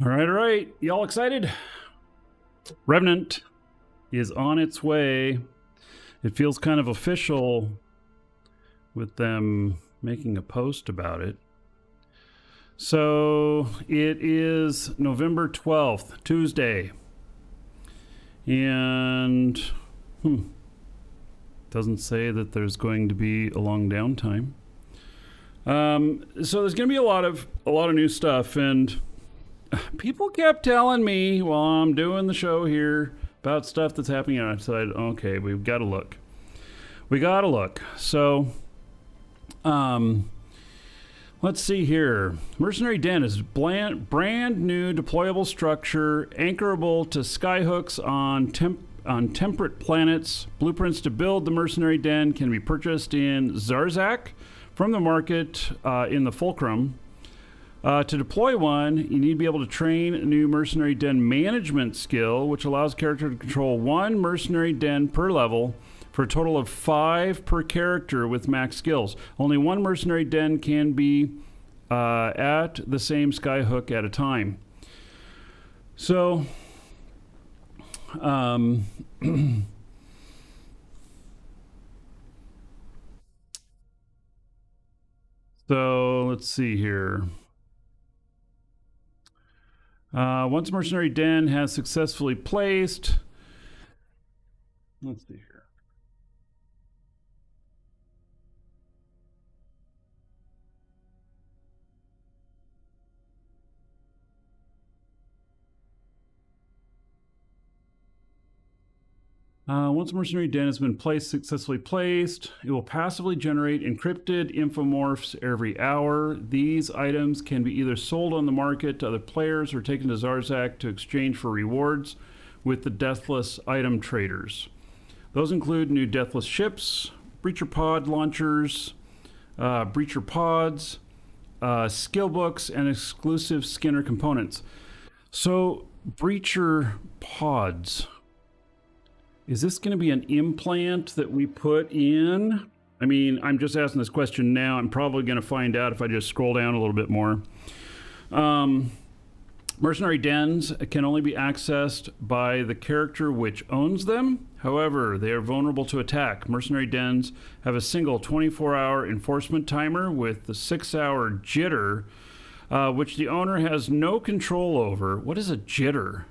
All right. Y'all excited? Revenant is on its way. It feels kind of official with them making a post about it. So it is November 12th, Tuesday. And doesn't say that there's going to be a long downtime. So there's going to be a lot of new stuff, and people kept telling me while I'm doing the show here about stuff that's happening outside. Okay, we've got to look. So, let's see here. Mercenary Den is brand new deployable structure, anchorable to skyhooks on temperate planets. Blueprints to build the Mercenary Den can be purchased in Zarzak from the market in the Fulcrum. To deploy one, you need to be able to train a new Mercenary Den management skill, which allows a character to control one Mercenary Den per level for a total of 5 per character with max skills. Only one Mercenary Den can be at the same skyhook at a time. So, so let's see here. Once Mercenary Den has successfully placed, let's see here. Once Mercenary Den has been successfully placed, it will passively generate encrypted infomorphs every hour. These items can be either sold on the market to other players or taken to Zarzak to exchange for rewards with the Deathless item traders. Those include new Deathless ships, breacher pod launchers, breacher pods, skill books, and exclusive SKINR components. So, breacher pods. Is this going to be an implant that we put in? I mean, I'm just asking this question now. I'm probably going to find out if I just scroll down a little bit more. Mercenary Dens can only be accessed by the character which owns them. However, they are vulnerable to attack. Mercenary Dens have a single 24-hour enforcement timer with the 6-hour jitter, which the owner has no control over. What is a jitter?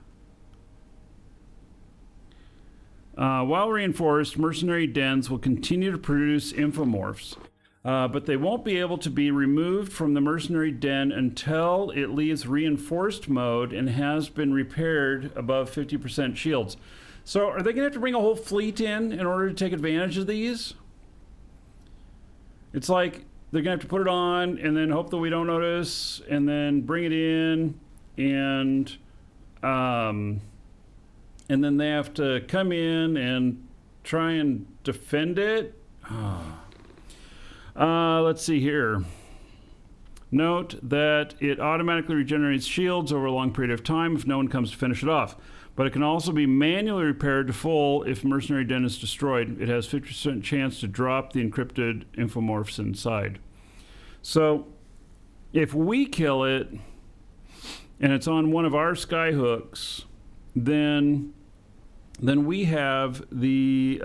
While reinforced, Mercenary Dens will continue to produce infomorphs, but they won't be able to be removed from the Mercenary Den until it leaves reinforced mode and has been repaired above 50% shields. So are they going to have to bring a whole fleet in order to take advantage of these? It's like they're going to have to put it on and then hope that we don't notice and then bring it in and then they have to come in and try and defend it. Let's see here. Note that it automatically regenerates shields over a long period of time if no one comes to finish it off. But it can also be manually repaired to full if Mercenary Den is destroyed. It has 50% chance to drop the encrypted infomorphs inside. So if we kill it and it's on one of our skyhooks, then we have the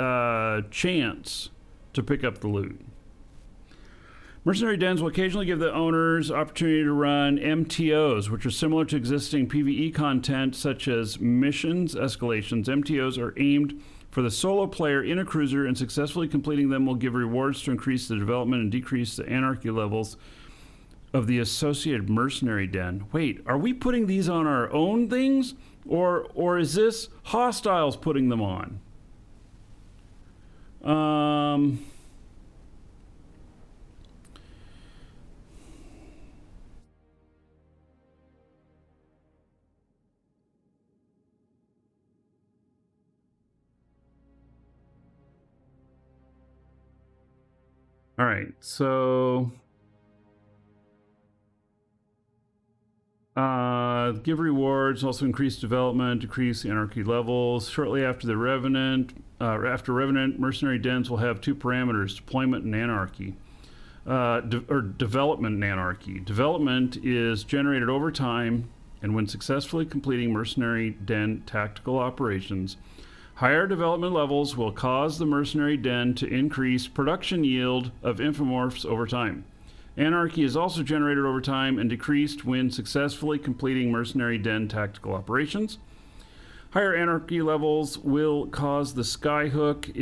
chance to pick up the loot. Mercenary Dens will occasionally give the owners opportunity to run MTOs, which are similar to existing PvE content such as missions escalations. MTOs are aimed for the solo player in a cruiser, and successfully completing them will give rewards to increase the development and decrease the Anarchy levels of the associated Mercenary Den. Wait, are we putting these on our own things? Or is this hostiles putting them on? All right, so give rewards, also increase development, decrease Anarchy levels. Shortly after the Revenant, Mercenary Dens will have 2 parameters: deployment and Anarchy. Development and Anarchy. Development is generated over time and when successfully completing Mercenary Den tactical operations, higher development levels will cause the Mercenary Den to increase production yield of infomorphs over time. Anarchy is also generated over time and decreased when successfully completing Mercenary Den tactical operations. Higher Anarchy levels will cause the skyhook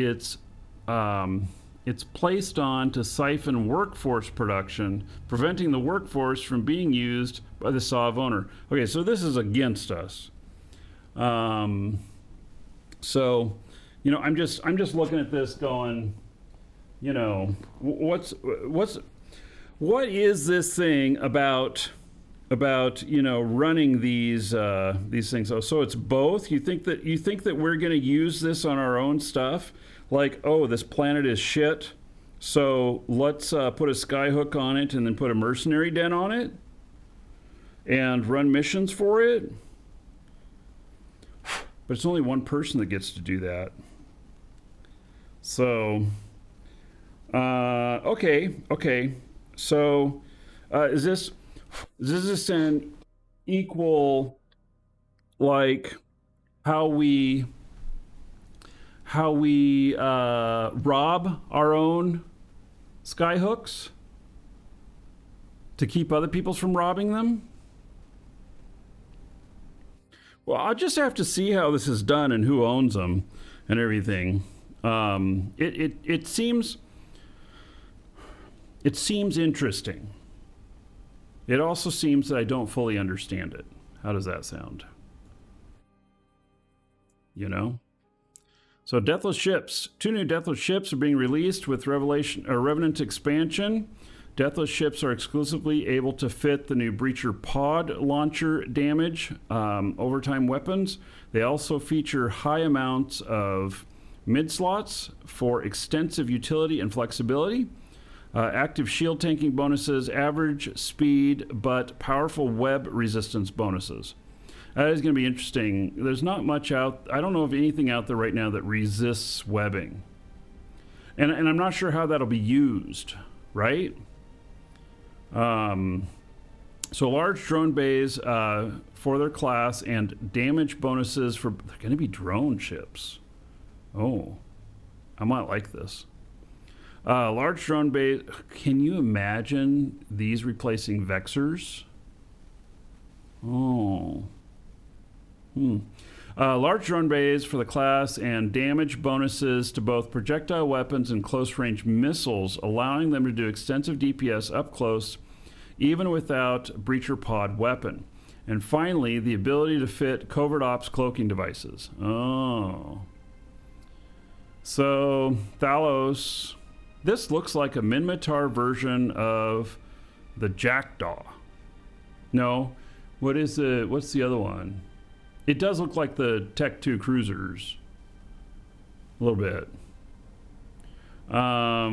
it's placed on to siphon workforce production, preventing the workforce from being used by the Saw of Owner. Okay, so this is against us. So, you know, I'm just looking at this going, you know, what is this thing about you know, running these things? So it's both. You think that we're going to use this on our own stuff? Like, oh, this planet is shit, so let's put a skyhook on it and then put a mercenary den on it and run missions for it? But it's only one person that gets to do that. So, okay. So, is this an equal, like, how we rob our own skyhooks to keep other people from robbing them? Well, I'll just have to see how this is done and who owns them and everything. It seems interesting. It also seems that I don't fully understand it. How does that sound? You know? So Deathless ships. 2 new Deathless ships are being released with Revenant expansion. Deathless ships are exclusively able to fit the new Breacher pod launcher damage overtime weapons. They also feature high amounts of mid slots for extensive utility and flexibility. Active shield tanking bonuses, average speed, but powerful web resistance bonuses. That is going to be interesting. There's not much out. I don't know of anything out there right now that resists webbing. And I'm not sure how that'll be used, right? So large drone bays for their class and damage bonuses for... They're going to be drone ships. Oh, I might like this. Large drone bays. Can you imagine these replacing Vexers? Oh. Large drone bays for the class and damage bonuses to both projectile weapons and close-range missiles, allowing them to do extensive DPS up close, even without Breacher pod weapon. And finally, the ability to fit covert ops cloaking devices. Oh. So, Thalos... This looks like a Minmatar version of the Jackdaw. No, what's the other one? It does look like the Tech 2 cruisers. A little bit. All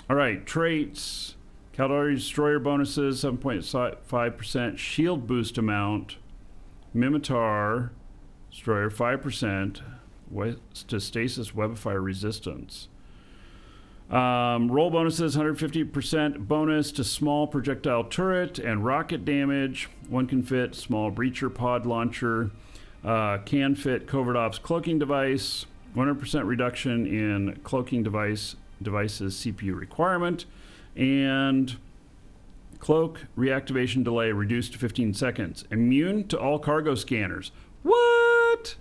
right, traits. Caldari Destroyer bonuses, 7.5% shield boost amount. Minmatar Destroyer, 5%. To stasis Webfire resistance. Roll bonuses, 150% bonus to small projectile turret and rocket damage. One can fit small breacher pod launcher. Can fit covert ops cloaking device. 100% reduction in cloaking device's CPU requirement. And cloak reactivation delay reduced to 15 seconds. Immune to all cargo scanners. What?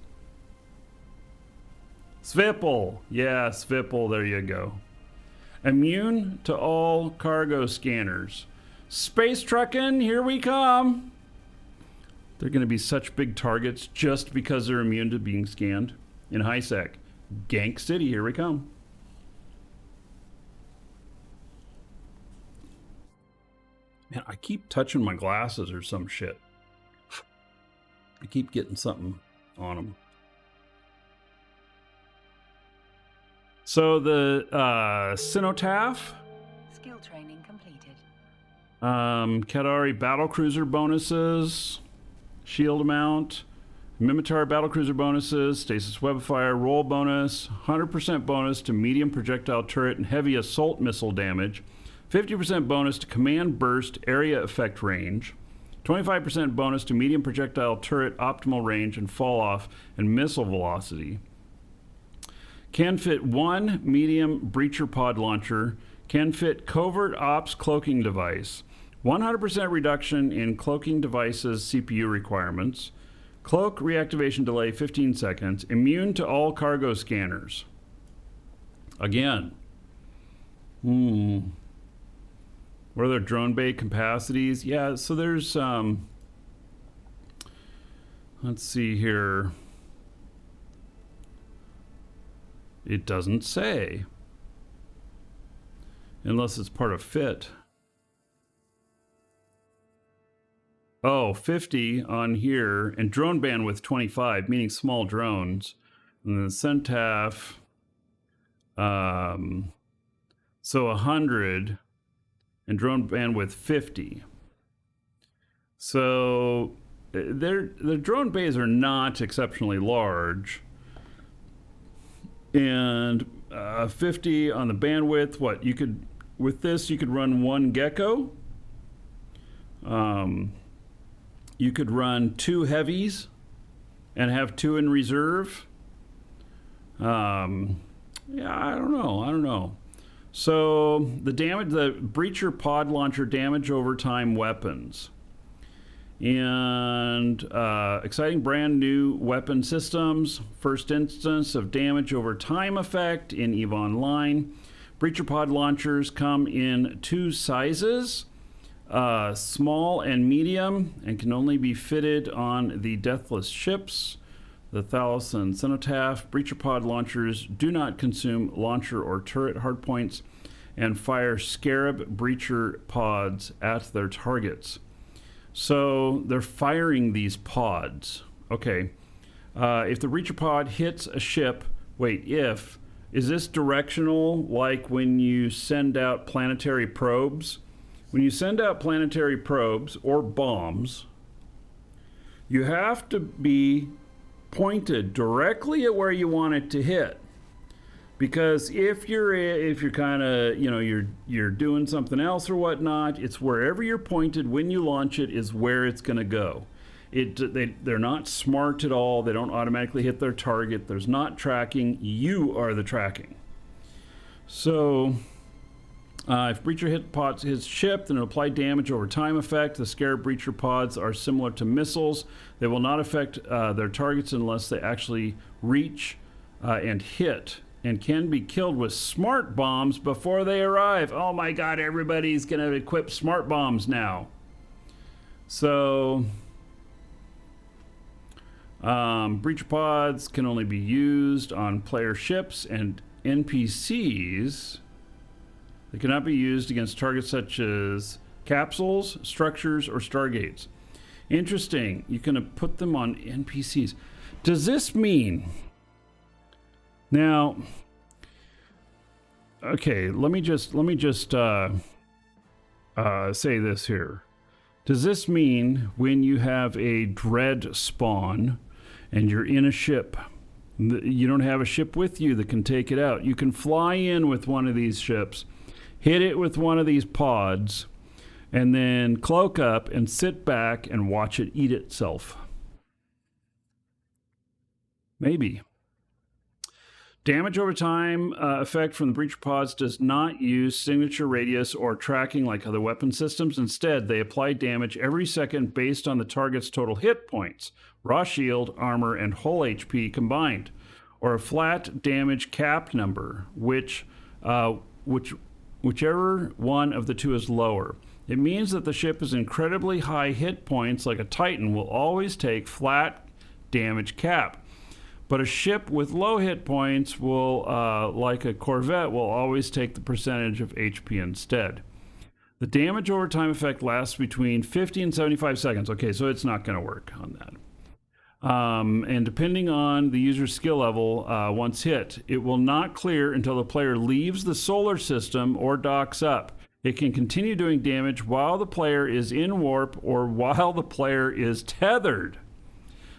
Svipple. Yeah, Svipple. There you go. Immune to all cargo scanners. Space trucking, here we come. They're going to be such big targets just because they're immune to being scanned. In high sec. Gank City, here we come. Man, I keep touching my glasses or some shit. I keep getting something on them. So the Cenotaph. Skill training completed. Kadari battlecruiser bonuses. Shield amount. Minmatar battlecruiser bonuses. Stasis Webfire roll bonus. 100% bonus to medium projectile turret and heavy assault missile damage. 50% bonus to command burst area effect range. 25% bonus to medium projectile turret optimal range and fall off and missile velocity. Can fit 1 medium breacher pod launcher. Can fit covert ops cloaking device. 100% reduction in cloaking devices CPU requirements. Cloak reactivation delay 15 seconds. Immune to all cargo scanners. Again. What are their drone bay capacities? Yeah, so there's let's see here. It doesn't say. Unless it's part of fit. Oh, 50 on here, and drone bandwidth 25, meaning small drones. And then Centaf, so 100, and drone bandwidth 50. So their drone bays are not exceptionally large. And 50 on the bandwidth. What you could with this, you could run 1 Gecko. You could run 2 heavies and have 2 in reserve. Yeah, I don't know. So the breacher pod launcher damage over time weapons. And exciting brand new weapon systems. First instance of damage over time effect in EVE Online. Breacher pod launchers come in 2 sizes. Small and medium, and can only be fitted on the Deathless ships, the Thalos and Cenotaph. Breacher pod launchers do not consume launcher or turret hardpoints and fire Scarab breacher pods at their targets. So they're firing these pods. Okay. If the breacher pod hits a ship, is this directional like when you send out planetary probes? When you send out planetary probes or bombs, you have to be pointed directly at where you want it to hit. Because if you're kind of, you're doing something else or whatnot, it's wherever you're pointed when you launch it is where it's going to go. They're not smart at all. They don't automatically hit their target. There's not tracking. You are the tracking. So if breacher hits his ship, then it'll apply damage over time effect. The Scarab breacher pods are similar to missiles. They will not affect their targets unless they actually reach and hit, and can be killed with smart bombs before they arrive. Oh my God, everybody's going to equip smart bombs now. So breacher pods can only be used on player ships and NPCs. They cannot be used against targets such as capsules, structures, or stargates. Interesting. You can put them on NPCs. Does this mean... Now, okay, let me just say this here. Does this mean when you have a dread spawn and you're in a ship, you don't have a ship with you that can take it out, you can fly in with one of these ships, hit it with one of these pods, and then cloak up and sit back and watch it eat itself? Maybe. Damage over time effect from the breacher pods does not use signature radius or tracking like other weapon systems. Instead, they apply damage every second based on the target's total hit points, raw shield, armor, and whole HP combined, or a flat damage cap number, whichever one of the two is lower. It means that the ship is incredibly high hit points, like a Titan, will always take flat damage cap. But a ship with low hit points will, like a Corvette, will always take the percentage of HP instead. The damage over time effect lasts between 50 and 75 seconds. Okay, so it's not going to work on that. And depending on the user's skill level, once hit, it will not clear until the player leaves the solar system or docks up. It can continue doing damage while the player is in warp or while the player is tethered.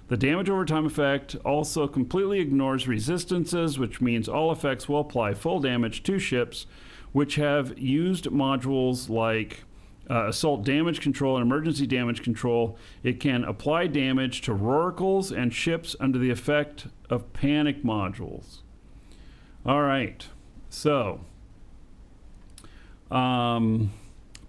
The damage over time effect also completely ignores resistances, which means all effects will apply full damage to ships which have used modules like assault damage control and emergency damage control. It can apply damage to rorquals and ships under the effect of panic modules. All right, so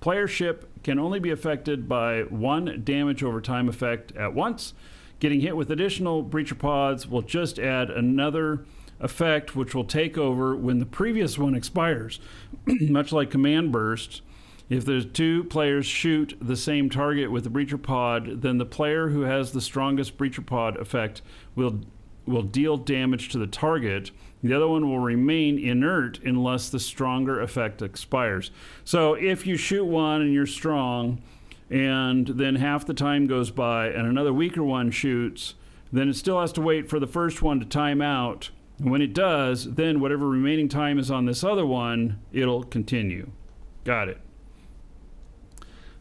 player ship can only be affected by 1 damage over time effect at once. Getting hit with additional breacher pods will just add another effect which will take over when the previous one expires. Much like command burst, if there's 2 players shoot the same target with the breacher pod, then the player who has the strongest breacher pod effect will deal damage to the target. The other one will remain inert unless the stronger effect expires. So if you shoot one and you're strong, and then half the time goes by and another weaker one shoots, then it still has to wait for the first one to time out. And when it does, then whatever remaining time is on this other one, it'll continue. Got it.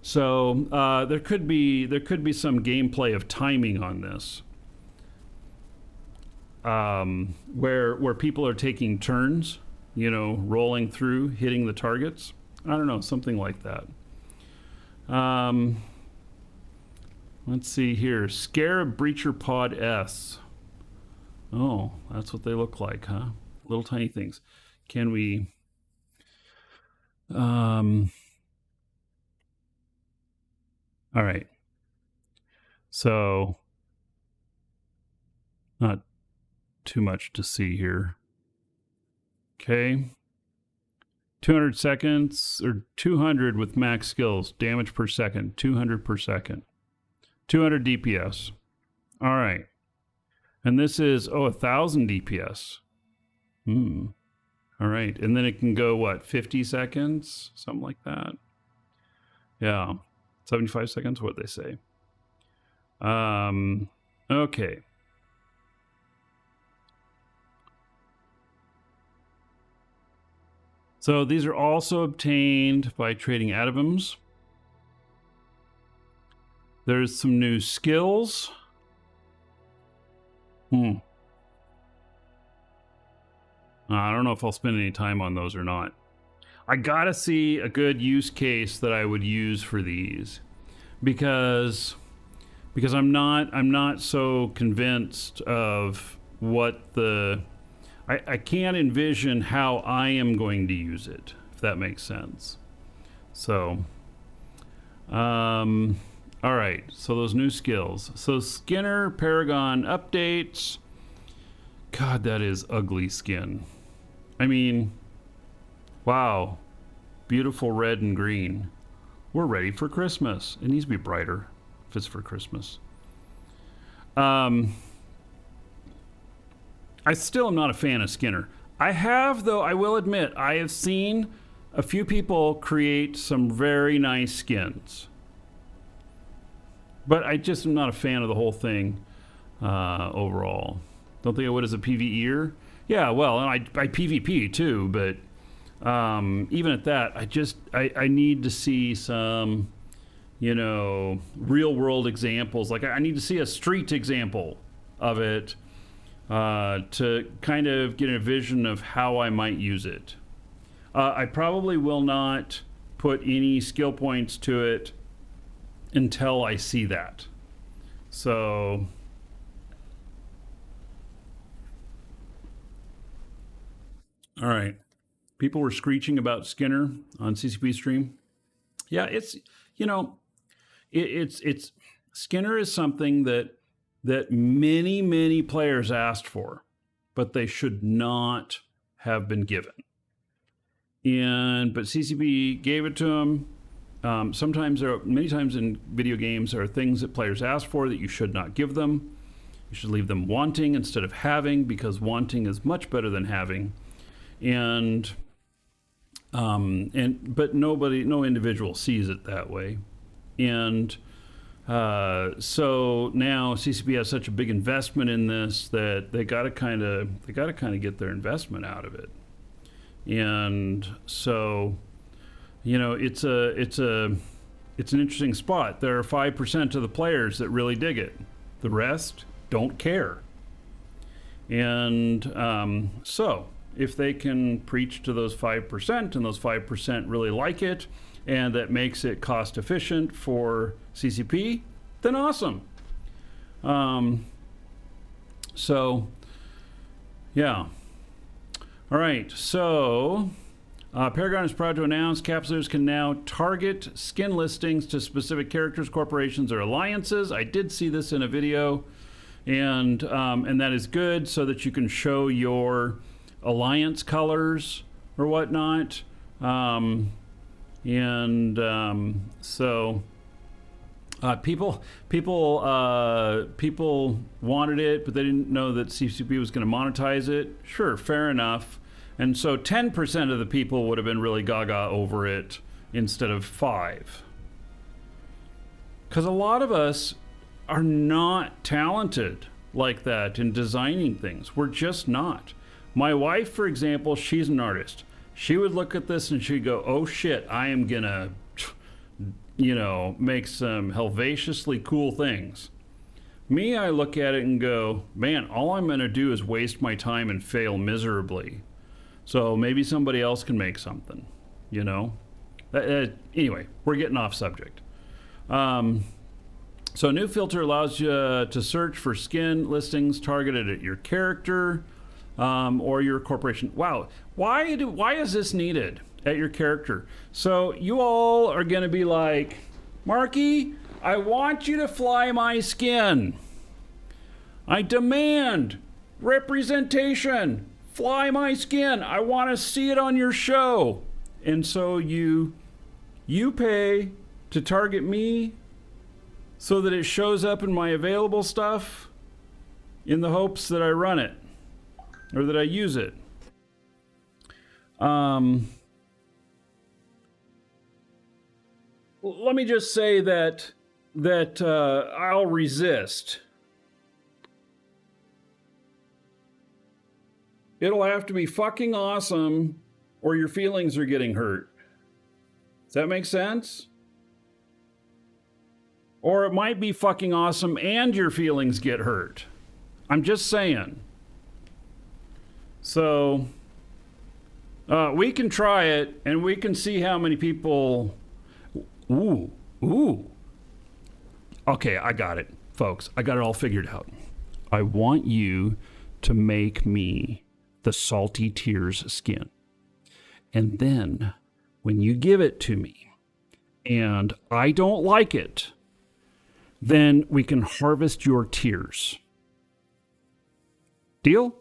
So there could be some gameplay of timing on this, where people are taking turns, rolling through, hitting the targets. I don't know, something like that. Let's see here. Scarab Breacher Pod S. Oh, that's what they look like, huh? Little tiny things. Can we... all right. So, not too much to see here. Okay. 200 seconds, or 200 with max skills. Damage per second. 200 per second. 200 DPS. All right. And this is, 1,000 DPS. All right. And then it can go, what, 50 seconds? Something like that. Yeah. 75 seconds, what they say. Okay. So these are also obtained by trading atoms. There's some new skills. I don't know if I'll spend any time on those or not. I gotta see a good use case that I would use for these, because I'm not so convinced of what the... I can't envision how I am going to use it, if that makes sense. So, all right, so those new skills. So SKINR Paragon updates. God, that is ugly skin. I mean, wow. Beautiful red and green. We're ready for Christmas. It needs to be brighter if it's for Christmas. I still am not a fan of SKINR. I have, though, I will admit, I have seen a few people create some very nice skins. But I just am not a fan of the whole thing overall. Don't think I would as a PvEer. Yeah, well, and I PvP too, but even at that, I need to see some, real world examples. Like I need to see a street example of it to kind of get a vision of how I might use it. I probably will not put any skill points to it until I see that. So all right, people were screeching about SKINR on CCP stream. Yeah, it's it's SKINR is something that many players asked for, but they should not have been given. But CCP gave it to them. Many times in video games, there are things that players ask for that you should not give them. You should leave them wanting instead of having, because wanting is much better than having. But no individual sees it that way. And so now CCP has such a big investment in this that they got to kind of get their investment out of it. And so, it's an interesting spot. There are 5% of the players that really dig it. The rest don't care. And so if they can preach to those 5% and those 5% really like it, and that makes it cost efficient for CCP, then awesome. So, yeah. All right, so Paragon is proud to announce capsules can now target skin listings to specific characters, corporations, or alliances. I did see this in a video, and that is good so that you can show your alliance colors or whatnot. So people wanted it, but they didn't know that CCP was going to monetize it. Sure, fair enough. And so 10% of the people would have been really gaga over it instead of 5%. Because a lot of us are not talented like that in designing things. We're just not. My wife, for example, she's an artist. She would look at this and she'd go, oh shit, I am gonna, make some hellaciously cool things. Me, I look at it and go, man, all I'm gonna do is waste my time and fail miserably. So maybe somebody else can make something, Anyway, we're getting off subject. So a new filter allows you to search for skin listings targeted at your character or your corporation. Wow, why is this needed at your character? So you all are going to be like, Markee, I want you to fly my skin. I demand representation. Fly my skin. I want to see it on your show. And so you pay to target me so that it shows up in my available stuff in the hopes that I run it or that I use it. Let me just say that I'll resist. It'll have to be fucking awesome or your feelings are getting hurt. Does that make sense? Or it might be fucking awesome and your feelings get hurt. I'm just saying. So, we can try it and we can see how many people... Ooh. Okay, I got it, folks. I got it all figured out. I want you to make me the Salty Tears skin. And then, when you give it to me, and I don't like it, then we can harvest your tears. Deal?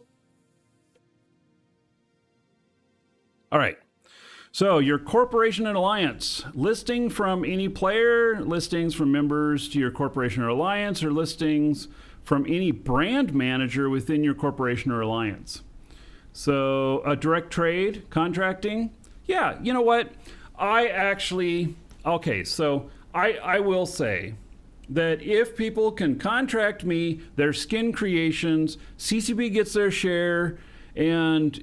All right. So your corporation and alliance, listing from any player, listings from members to your corporation or alliance, or listings from any brand manager within your corporation or alliance. So a direct trade, contracting. Yeah, you know what? I will say that if people can contract me their skin creations, CCP gets their share, and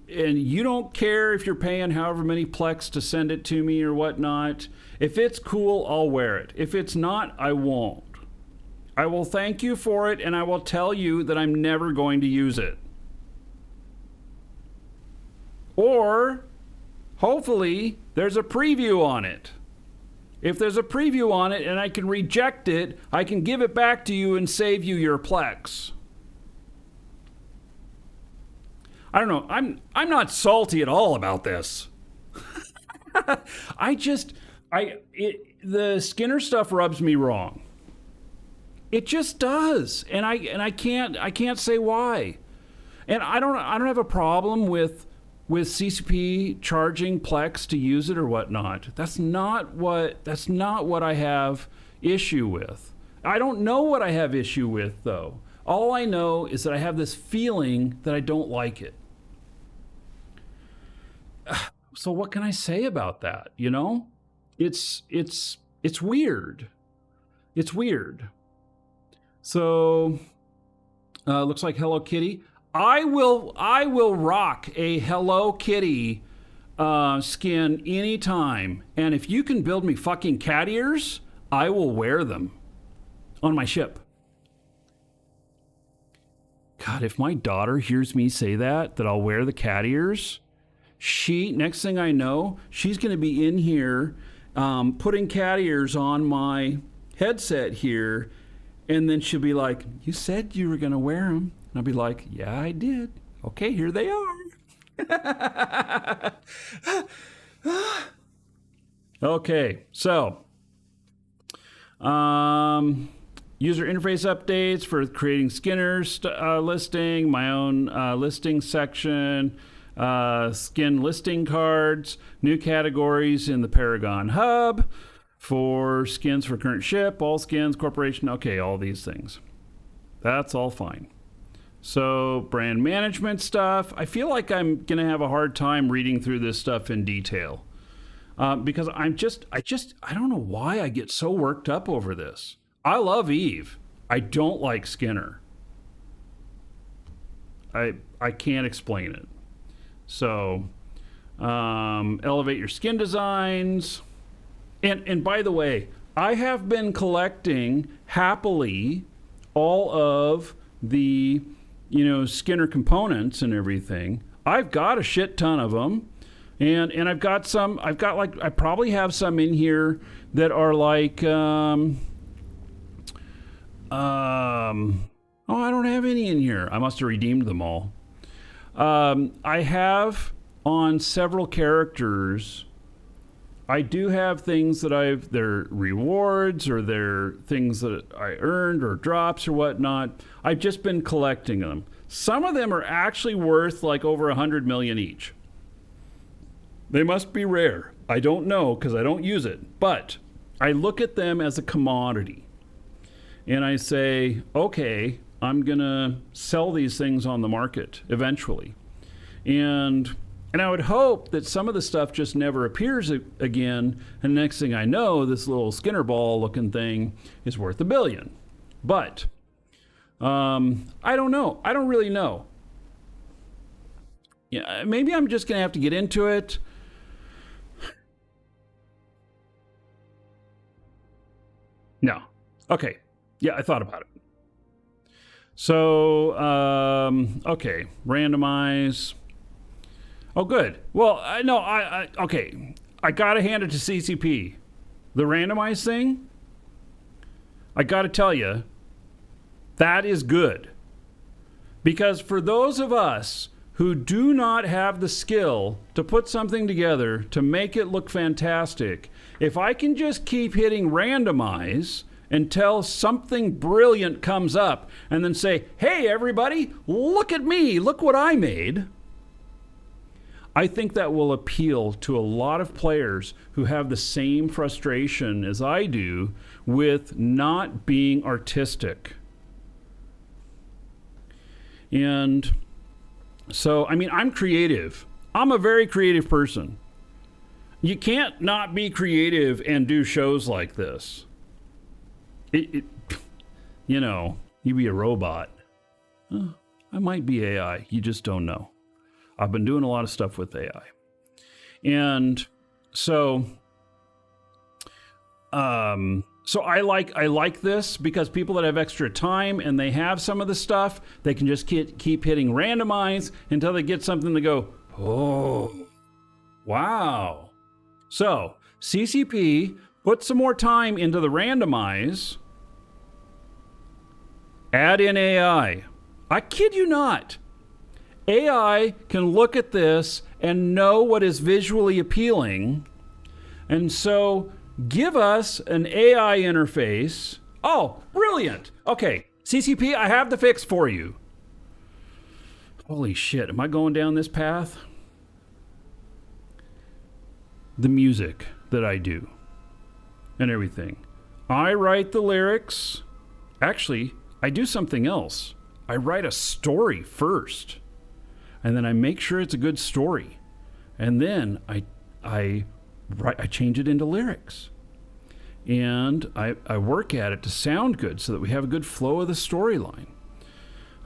you don't care if you're paying however many plex to send it to me or whatnot. If it's cool, I'll wear it. If it's not, I won't. I will thank you for it, and I will tell you that I'm never going to use it. Or, hopefully, there's a preview on it. If there's a preview on it and I can reject it, I can give it back to you and save you your plex. I don't know. I'm not salty at all about this. The SKINR stuff rubs me wrong. It just does, and I can't say why. And I don't have a problem with CCP charging plex to use it or whatnot. That's not what I have issue with. I don't know what I have issue with, though. All I know is that I have this feeling that I don't like it. So what can I say about that? It's weird. It's weird. So looks like Hello Kitty. I will rock a Hello Kitty skin anytime. And if you can build me fucking cat ears, I will wear them on my ship. God, if my daughter hears me say that I'll wear the cat ears, next thing I know, she's going to be in here putting cat ears on my headset here, and then she'll be like, "You said you were going to wear them." And I'll be like, "Yeah, I did. Okay, here they are." Okay, so user interface updates for creating SKINR's listing, my own listing section, skin listing cards, new categories in the Paragon hub for skins for current ship, all skins, corporation, okay, all these things. That's all fine. So brand management stuff, I feel like I'm going to have a hard time reading through this stuff in detail. Because I don't know why I get so worked up over this. I love Eve. I don't like SKINR. I can't explain it. So, elevate your skin designs. And by the way, I have been collecting happily all of the, SKINR components and everything. I've got a shit ton of them. And I probably have some in here that are like, I don't have any in here. I must have redeemed them all. I have on several characters, I do have things that they're rewards or they're things that I earned or drops or whatnot. I've just been collecting them. Some of them are actually worth like over 100 million each. They must be rare. I don't know because I don't use it. But I look at them as a commodity. And I say, okay, I'm going to sell these things on the market eventually. And I would hope that some of the stuff just never appears again. And next thing I know, this little SKINR ball looking thing is worth $1 billion. But I don't know. I don't really know. Yeah, maybe I'm just going to have to get into it. No. Okay. Yeah, I thought about it. So, okay. Randomize. Oh, good. Well, okay. I got to hand it to CCP. The randomize thing, I got to tell you, that is good. Because for those of us who do not have the skill to put something together to make it look fantastic, if I can just keep hitting randomize until something brilliant comes up and then say, hey, everybody, look at me, look what I made, I think that will appeal to a lot of players who have the same frustration as I do with not being artistic. And so, I mean, I'm creative. I'm a very creative person. You can't not be creative and do shows like this. You be a robot. I might be AI. You just don't know. I've been doing a lot of stuff with AI. And so I like this because people that have extra time and they have some of the stuff, they can just keep hitting randomize until they get something to go, oh, wow. So CCP, put some more time into the randomize, add in AI. I kid you not. AI can look at this and know what is visually appealing. And so give us an AI interface. Oh, brilliant. Okay, CCP, I have the fix for you. Holy shit, am I going down this path? The music that I do and everything. I write the lyrics. Actually, I do something else. I write a story first. And then I make sure it's a good story. And then I change it into lyrics. And I work at it to sound good so that we have a good flow of the storyline.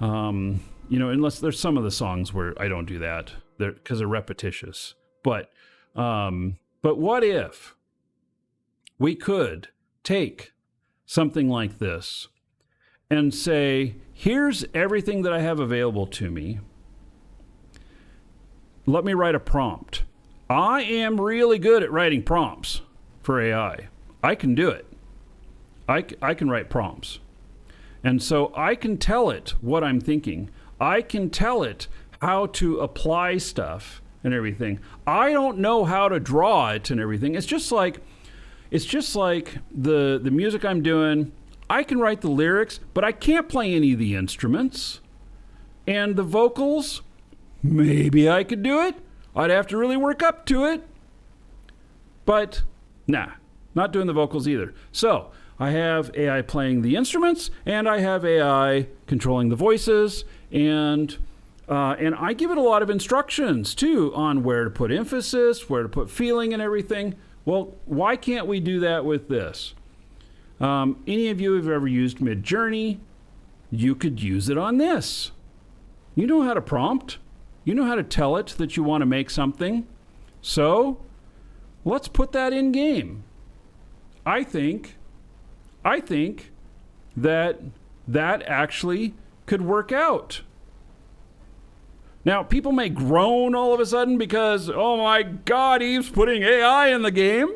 Unless there's some of the songs where I don't do that because they're repetitious. But what if we could take something like this and say, here's everything that I have available to me. Let me write a prompt. I am really good at writing prompts for AI. I can do it. I can write prompts. And so I can tell it what I'm thinking. I can tell it how to apply stuff and everything. I don't know how to draw it and everything. It's just like the music I'm doing. I can write the lyrics, but I can't play any of the instruments. And the vocals, maybe I could do it. I'd have to really work up to it. But nah, not doing the vocals either. So I have AI playing the instruments, and I have AI controlling the voices, and I give it a lot of instructions too on where to put emphasis, where to put feeling and everything. Well, why can't we do that with this? Any of you who've ever used Midjourney, you could use it on this. You know how to prompt. You know how to tell it that you want to make something. So let's put that in game. I think that actually could work out. Now, people may groan all of a sudden because, oh my God, Eve's putting AI in the game.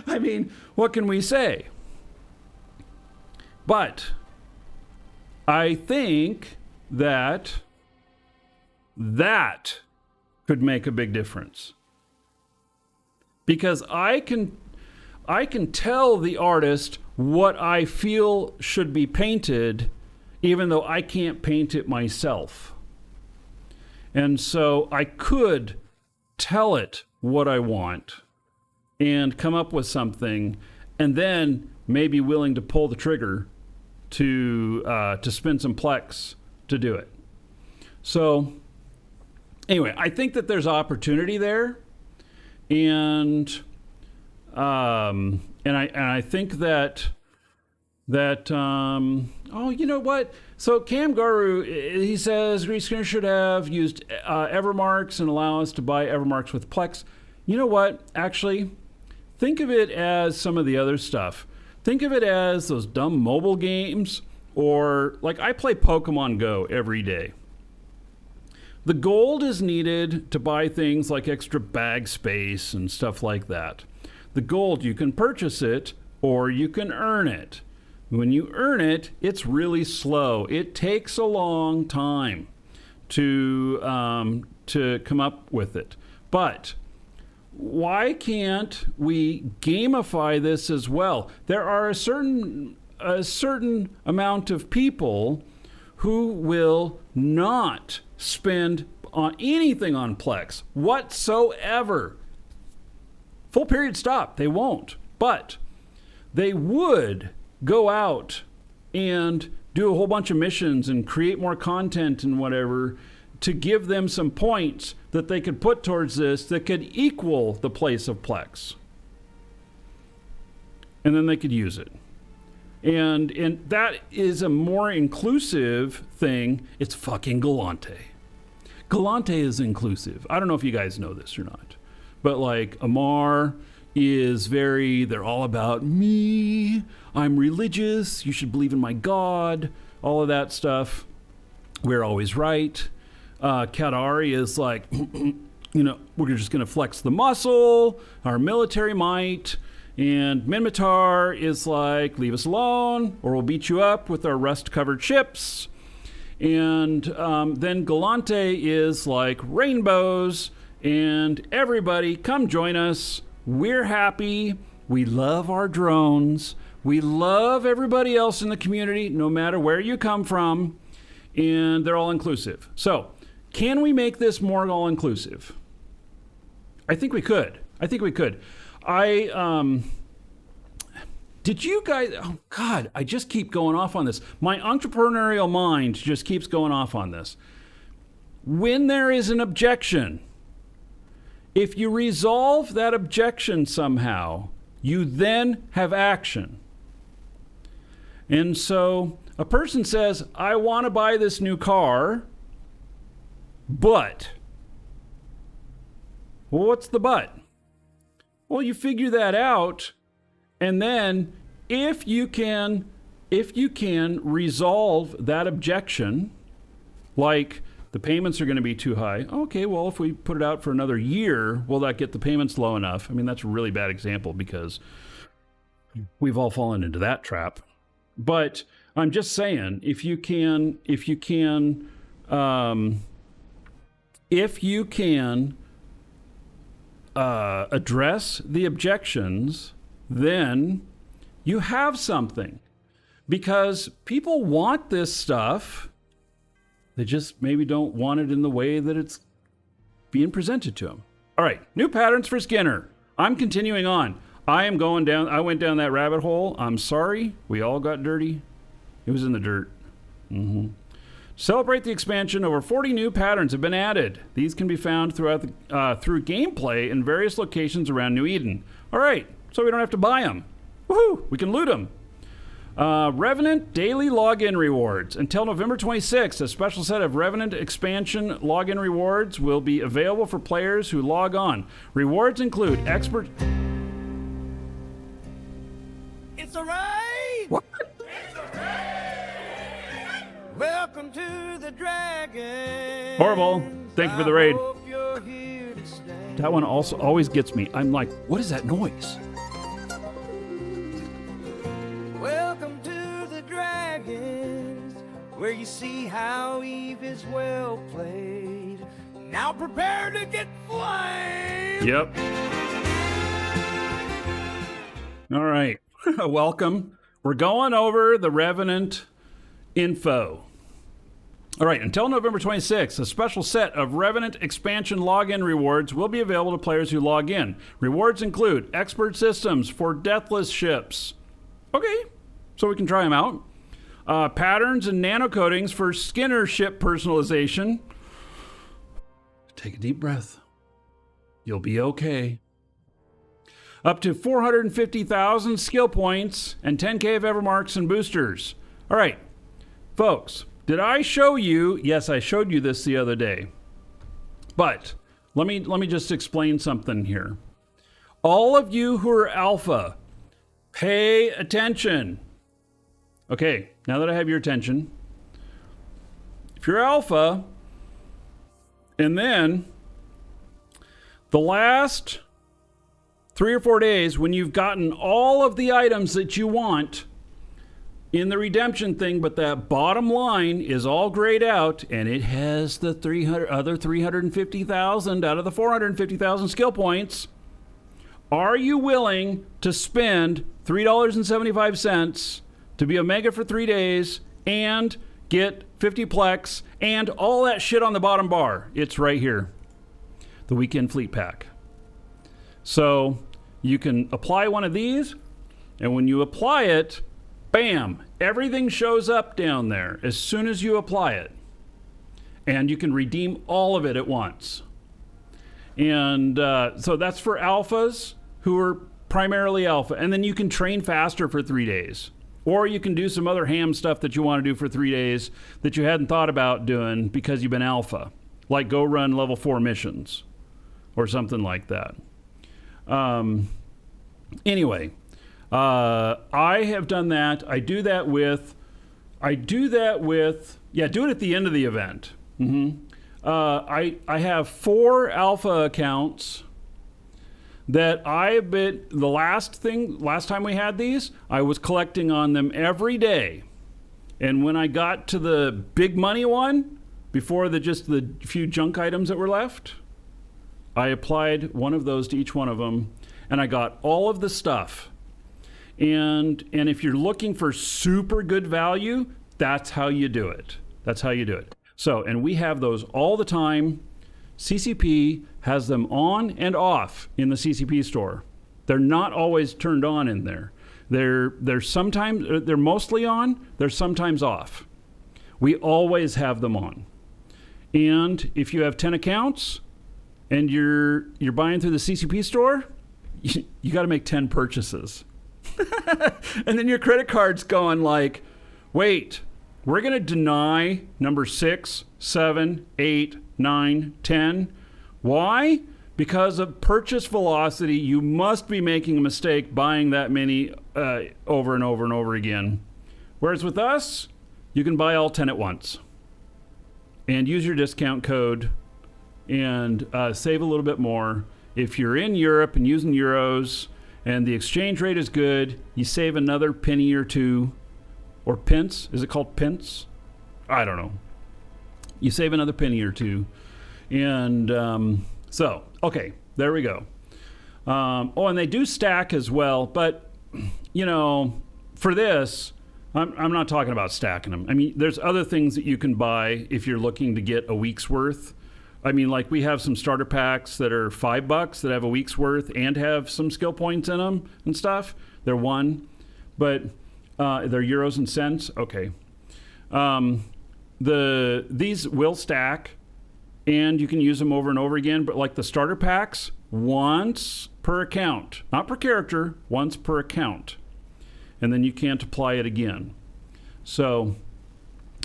I mean, what can we say? But I think that could make a big difference. Because I can tell the artist what I feel should be painted, even though I can't paint it myself. And so I could tell it what I want and come up with something, and then maybe willing to pull the trigger to spend some plex to do it. So anyway, I think that there's opportunity there, and I think that oh, you know what? So Cam Garu, he says SKINR should have used Evermarks and allow us to buy Evermarks with Plex. You know what? Actually, think of it as some of the other stuff. Think of it as those dumb mobile games, or like I play Pokemon Go every day. The gold is needed to buy things like extra bag space and stuff like that. The gold, you can purchase it or you can earn it. When you earn it, it's really slow. It takes a long time to come up with it. But why can't we gamify this as well? There are a certain amount of people who will not spend on anything on Plex whatsoever. Full period stop. They won't. But they would go out and do a whole bunch of missions and create more content and whatever to give them some points that they could put towards this that could equal the place of Plex. And then they could use it. And that is a more inclusive thing. It's fucking Galante. Galante is inclusive. I don't know if you guys know this or not. But like Amar is they're all about me. I'm religious. You should believe in my God. All of that stuff. We're always right. Kadari is like, we're just going to flex the muscle, our military might. And Minmatar is like, leave us alone, or we'll beat you up with our rust-covered ships. And then Galante is like rainbows, and everybody come join us. We're happy. We love our drones. We love everybody else in the community, no matter where you come from. And they're all inclusive. So, can we make this more all inclusive? I think we could. Did you guys, oh God, I just keep going off on this. My entrepreneurial mind just keeps going off on this. When there is an objection, if you resolve that objection somehow, you then have action. And so a person says, I want to buy this new car, but, well, what's the but? Well, you figure that out, and then if you can resolve that objection, like the payments are going to be too high. Okay, well, if we put it out for another year, will that get the payments low enough? I mean, that's a really bad example because we've all fallen into that trap. But I'm just saying, if you can address the objections, then you have something. Because people want this stuff, they just maybe don't want it in the way that it's being presented to them. All right, new patterns for SKINR. I'm continuing on. I went down that rabbit hole. I'm sorry, we all got dirty. It was in the dirt. Celebrate the expansion, over 40 new patterns have been added. These can be found through gameplay in various locations around New Eden. All right, so we don't have to buy them. Woohoo, we can loot them. Revenant daily login rewards. Until November 26th, a special set of Revenant expansion login rewards will be available for players who log on. Rewards include expert... It's a raid! What? Welcome to the Dragon. Horrible. Thank you for the raid. I hope you're here to stay. That one also always gets me. I'm like, what is that noise? Welcome to the Dragons, where you see how Eve is well played. Now prepare to get flamed. Yep. All right. Welcome. We're going over the Revenant info. All right, until November 26th, a special set of Revenant expansion login rewards will be available to players who log in. Rewards include expert systems for Deathless ships. Okay, so we can try them out. Patterns and nano coatings for SKINR ship personalization. Take a deep breath. You'll be okay. Up to 450,000 skill points and 10k of Evermarks and boosters. All right, folks. Did I show you? Yes, I showed you this the other day. But let me just explain something here. All of you who are alpha, pay attention. Okay, now that I have your attention, if you're alpha, and then the last 3 or 4 days when you've gotten all of the items that you want in the redemption thing, but that bottom line is all grayed out, and it has the 350,000 out of the 450,000 skill points. Are you willing to spend $3.75 to be Omega for 3 days and get 50 plex and all that shit on the bottom bar? It's right here. The Weekend Fleet Pack. So you can apply one of these, and when you apply it, bam, everything shows up down there as soon as you apply it. And you can redeem all of it at once. And so that's for alphas who are primarily alpha. And then you can train faster for 3 days. Or you can do some other ham stuff that you want to do for 3 days that you hadn't thought about doing because you've been alpha. Like go run level 4 missions or something like that. Anyway. I have done that. I do it at the end of the event. I have 4 alpha accounts that the last time we had these, I was collecting on them every day. And when I got to the big money one, before just the few junk items that were left, I applied one of those to each one of them, and I got all of the stuff. And if you're looking for super good value, that's how you do it. That's how you do it. So, and we have those all the time. CCP has them on and off in the CCP store. They're not always turned on in there. They're mostly on, they're sometimes off. We always have them on. And if you have 10 accounts and you're buying through the CCP store, you got to make 10 purchases. And then your credit card's going like, wait, we're going to deny number 6, 7, 8, 9, 10. Why? Because of purchase velocity, you must be making a mistake buying that many over and over and over again. Whereas with us, you can buy all 10 at once. and use your discount code and save a little bit more. If you're in Europe and using euros and the exchange rate is good, you save another penny or two. Or pence. Is it called pence? I don't know. You save another penny or two. And so, okay, there we go. And they do stack as well. But, you know, for this, I'm not talking about stacking them. I mean, there's other things that you can buy if you're looking to get a week's worth. I mean, like we have some starter packs that are $5 that have a week's worth and have some skill points in them and stuff. They're one. But... they're euros and cents. Okay. These will stack, and you can use them over and over again. But like the starter packs, once per account, not per character, once per account, and then you can't apply it again. So,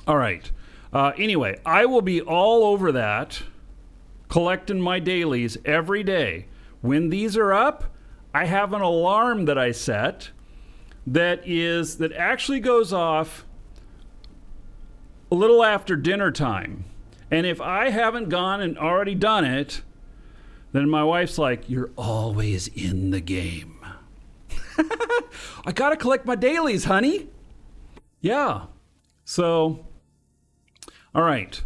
all right. Anyway, I will be all over that, collecting my dailies every day. When these are up, I have an alarm that I set. That actually goes off a little after dinner time. And if I haven't gone and already done it, then my wife's like, you're always in the game. I gotta collect my dailies, honey. Yeah. So, all right.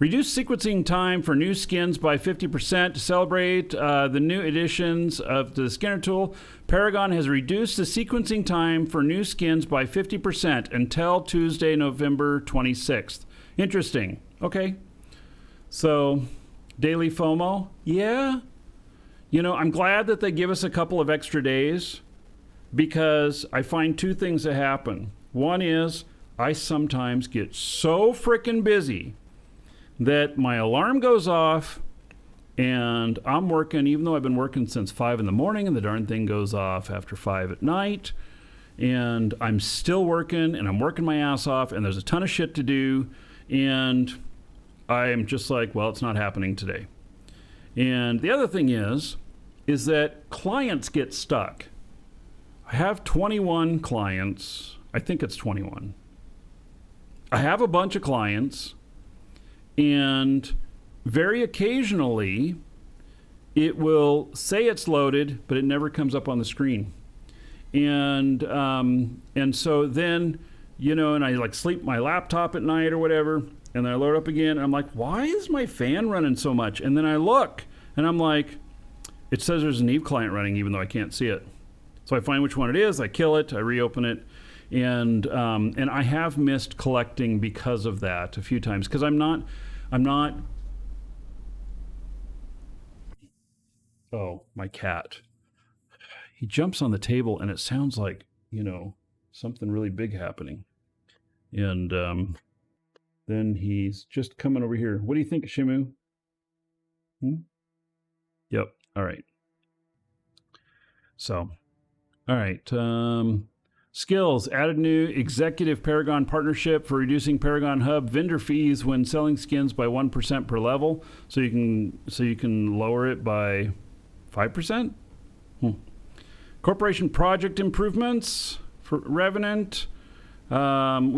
Reduce sequencing time for new skins by 50% to celebrate the new editions of the SKINR tool. Paragon has reduced the sequencing time for new skins by 50% until Tuesday, November 26th. Interesting. Okay. So, daily FOMO. Yeah. You know, I'm glad that they give us a couple of extra days because I find two things that happen. One is I sometimes get so freaking busy that my alarm goes off and I'm working, even though I've been working since 5 in the morning, and the darn thing goes off after 5 at night, and I'm still working and I'm working my ass off and there's a ton of shit to do, and I'm just like, well, it's not happening today. And the other thing is that clients get stuck. I have 21 clients. I think it's 21. I have a bunch of clients. And very occasionally, it will say it's loaded, but it never comes up on the screen. And so then, you know, and I like sleep my laptop at night or whatever, and then I load up again, and I'm like, why is my fan running so much? And then I look, and I'm like, it says there's an Eve client running, even though I can't see it. So I find which one it is, I kill it, I reopen it, and I have missed collecting because of that a few times, because I'm not. Oh, my cat. He jumps on the table and it sounds like, you know, something really big happening. And then he's just coming over here. What do you think, Shimu? Yep. All right. So, all right. Skills, added new executive Paragon partnership for reducing Paragon Hub vendor fees when selling skins by 1% per level. So you can lower it by 5%. Corporation project improvements for Revenant. We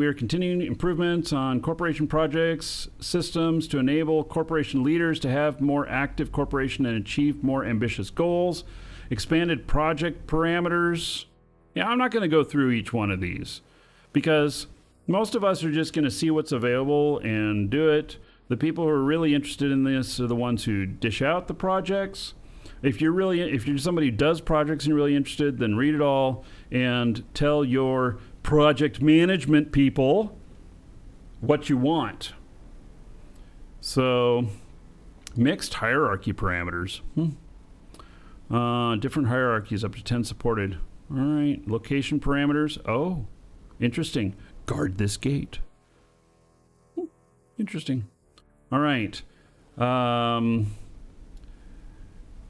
are continuing improvements on corporation projects systems to enable corporation leaders to have more active corporation and achieve more ambitious goals. Expanded project parameters. Yeah, I'm not going to go through each one of these because most of us are just going to see what's available and do it. The people who are really interested in this are the ones who dish out the projects. If you're somebody who does projects and you're really interested, then read it all and tell your project management people what you want. So, mixed hierarchy parameters. Different hierarchies up to 10 supported. All right, location parameters. Oh, interesting. Guard this gate. Interesting. All right.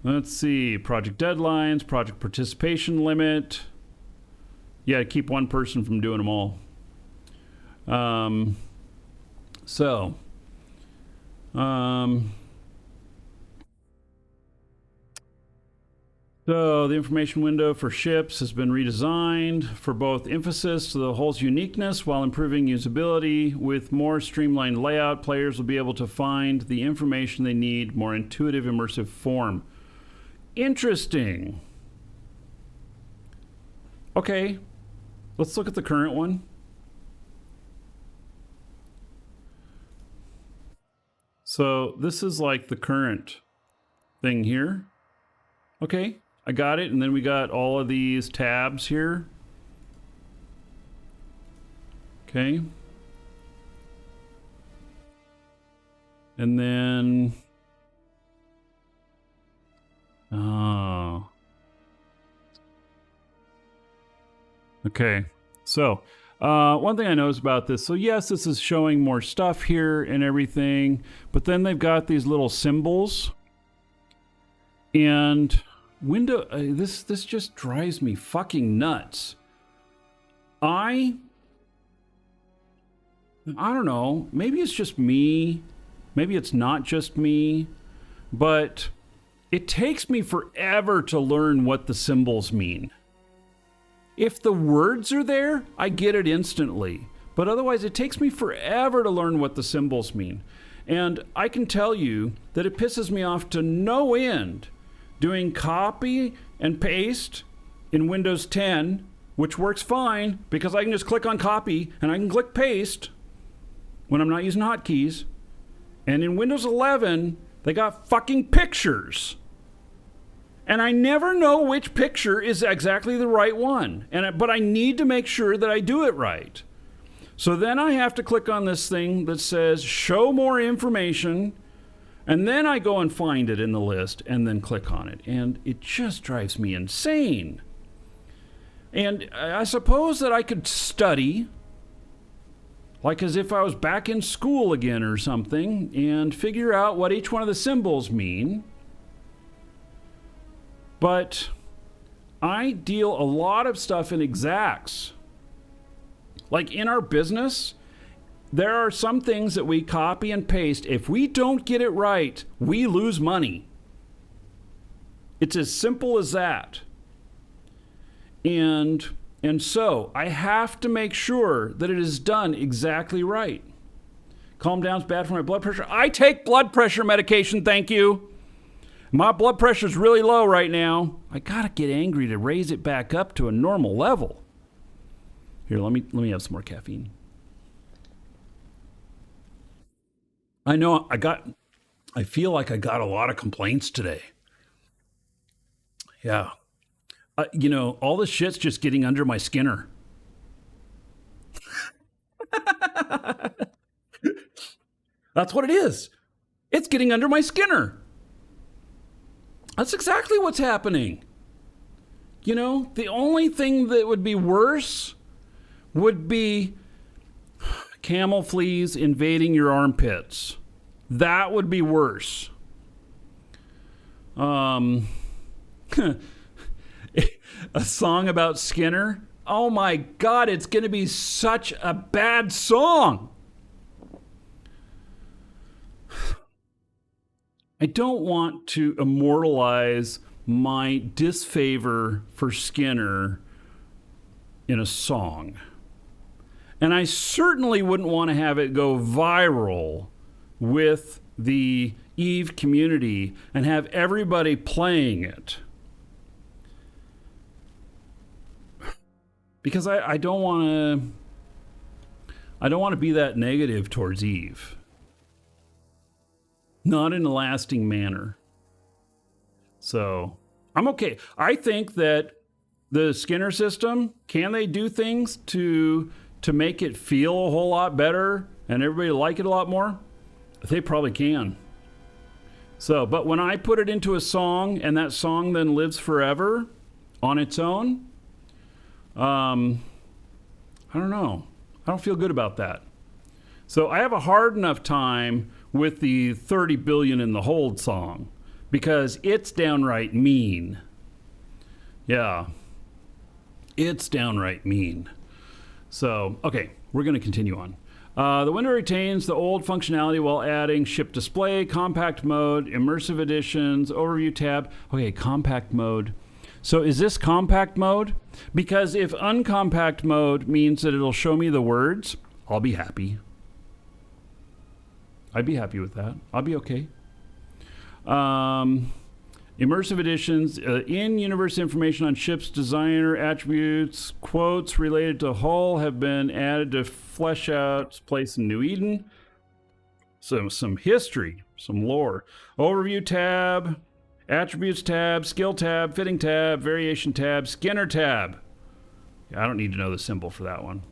Let's see. Project deadlines, project participation limit. Yeah, keep one person from doing them all. So the information window for ships has been redesigned for both emphasis to the hull's uniqueness while improving usability. With more streamlined layout, players will be able to find the information they need more intuitive, immersive form. Interesting. Okay, let's look at the current one. So this is like the current thing here. Okay, I got it. And then we got all of these tabs here. Okay. And then... oh. Okay, so one thing I noticed about this, so yes, this is showing more stuff here and everything, but then they've got these little symbols. And window, this just drives me fucking nuts. I don't know, maybe it's just me, maybe it's not just me, but it takes me forever to learn what the symbols mean. If the words are there, I get it instantly. But otherwise, it takes me forever to learn what the symbols mean. And I can tell you that it pisses me off to no end doing copy and paste in Windows 10, which works fine because I can just click on copy and I can click paste when I'm not using hotkeys. And in Windows 11, they got fucking pictures. And I never know which picture is exactly the right one. But I need to make sure that I do it right. So then I have to click on this thing that says show more information. And then I go and find it in the list and then click on it. And it just drives me insane. And I suppose that I could study, like as if I was back in school again or something, and figure out what each one of the symbols mean. But I deal a lot of stuff in exacts. Like in our business, there are some things that we copy and paste. If we don't get it right, we lose money. It's as simple as that. And so I have to make sure that it is done exactly right. Calm down, it's bad for my blood pressure. I take blood pressure medication, thank you. My blood pressure is really low right now. I gotta get angry to raise it back up to a normal level. Here, let me have some more caffeine. I feel like I got a lot of complaints today. Yeah. All this shit's just getting under my SKINR. That's what it is. It's getting under my SKINR. That's exactly what's happening. The only thing that would be worse would be camel fleas invading your armpits. That would be worse. A song about SKINR? Oh my God, it's going to be such a bad song. I don't want to immortalize my disfavor for SKINR in a song. And I certainly wouldn't want to have it go viral with the EVE community and have everybody playing it. Because I don't want to be that negative towards EVE. Not in a lasting manner. So, I'm okay. I think that the SKINR system, can they do things to make it feel a whole lot better and everybody like it a lot more? They probably can. So, but when I put it into a song and that song then lives forever on its own, I don't know. I don't feel good about that. So I have a hard enough time with the 30 billion in the hold song because it's downright mean. Yeah. It's downright mean. So, okay, we're going to continue on. The window retains the old functionality while adding ship display, compact mode, immersive editions, overview tab. Okay, compact mode. So is this compact mode? Because if uncompact mode means that it'll show me the words, I'll be happy. I'd be happy with that. I'll be okay. Immersive editions, in-universe information on ships, designer, attributes, quotes related to hull have been added to flesh out its place in New Eden. Some history, some lore. Overview tab, attributes tab, skill tab, fitting tab, variation tab, SKINR tab. Yeah, I don't need to know the symbol for that one.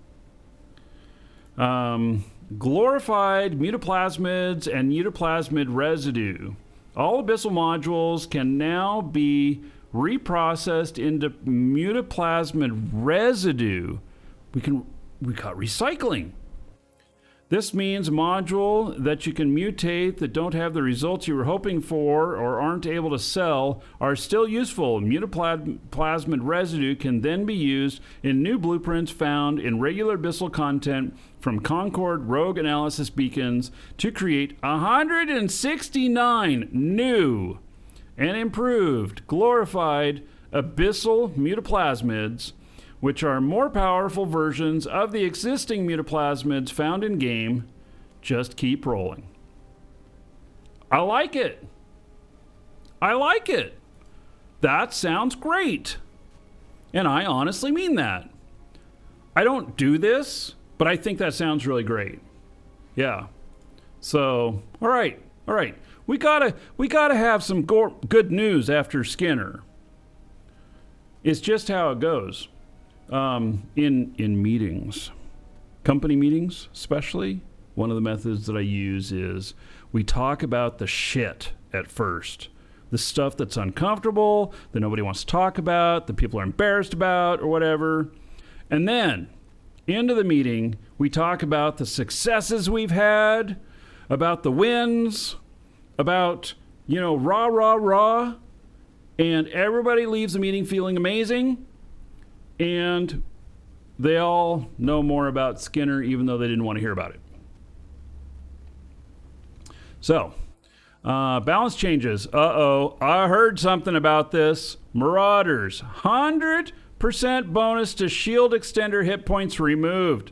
Glorified mutaplasmids and mutaplasmid residue. All Abyssal modules can now be reprocessed into mutaplasmid residue. We got recycling. This means a module that you can mutate that don't have the results you were hoping for or aren't able to sell are still useful. Mutaplasmid residue can then be used in new blueprints found in regular Abyssal content from Concord Rogue Analysis Beacons to create 169 new and improved glorified Abyssal mutaplasmids, which are more powerful versions of the existing mutaplasmids found in game. Just keep rolling. I like it. I like it. That sounds great. And I honestly mean that. I don't do this, but I think that sounds really great. Yeah. So, all right. We gotta have some good news after SKINR. It's just how it goes. In meetings, company meetings especially, one of the methods that I use is we talk about the shit at first. The stuff that's uncomfortable, that nobody wants to talk about, that people are embarrassed about or whatever. And then, into the meeting, we talk about the successes we've had, about the wins, about, rah. And everybody leaves the meeting feeling amazing. And they all know more about SKINR, even though they didn't want to hear about it. So, balance changes. I heard something about this. Marauders, 100% bonus to shield extender hit points removed.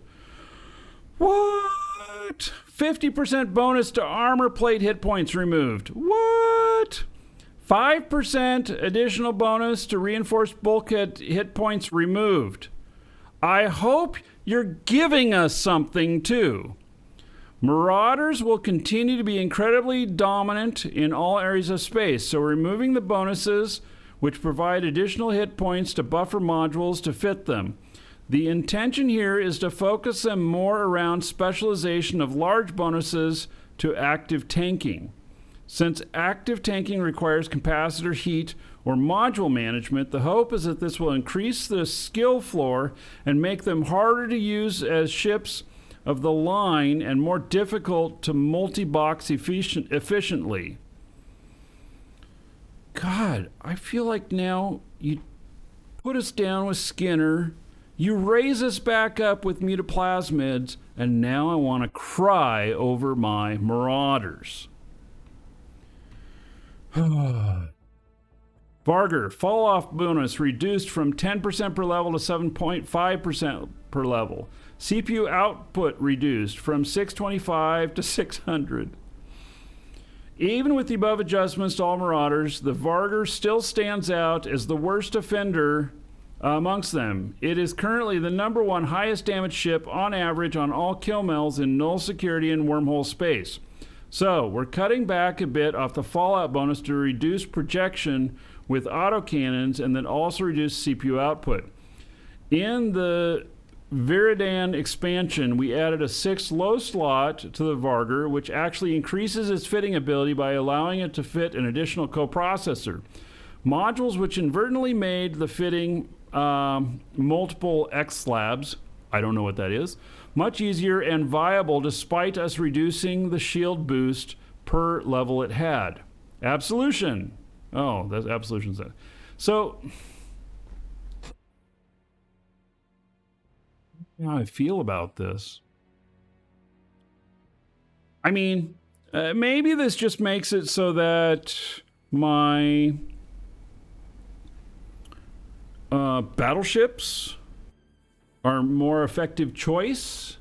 What? 50% bonus to armor plate hit points removed. What? 5% additional bonus to reinforced bulkhead hit points removed. I hope you're giving us something too. Marauders will continue to be incredibly dominant in all areas of space, so removing the bonuses which provide additional hit points to buffer modules to fit them. The intention here is to focus them more around specialization of large bonuses to active tanking. Since active tanking requires capacitor heat or module management, the hope is that this will increase the skill floor and make them harder to use as ships of the line and more difficult to multi-box efficiently. God, I feel like now you put us down with SKINR, you raise us back up with mutaplasmids, and now I want to cry over my Marauders. Varger, fall off bonus reduced from 10% per level to 7.5% per level. CPU output reduced from 625 to 600. Even with the above adjustments to all Marauders, the Varger still stands out as the worst offender amongst them. It is currently the #1 highest damage ship on average on all kill mills in null security and wormhole space. So, we're cutting back a bit off the fallout bonus to reduce projection with autocannons and then also reduce CPU output. In the Viridan expansion, we added a 6th low slot to the Varger, which actually increases its fitting ability by allowing it to fit an additional coprocessor. Modules which inadvertently made the fitting multiple X slabs, I don't know what that is, much easier and viable despite us reducing the shield boost per level it had. Absolution. Oh, that's Absolution's that. So, how I feel about this. I mean, maybe this just makes it so that my Battleships are more effective choice.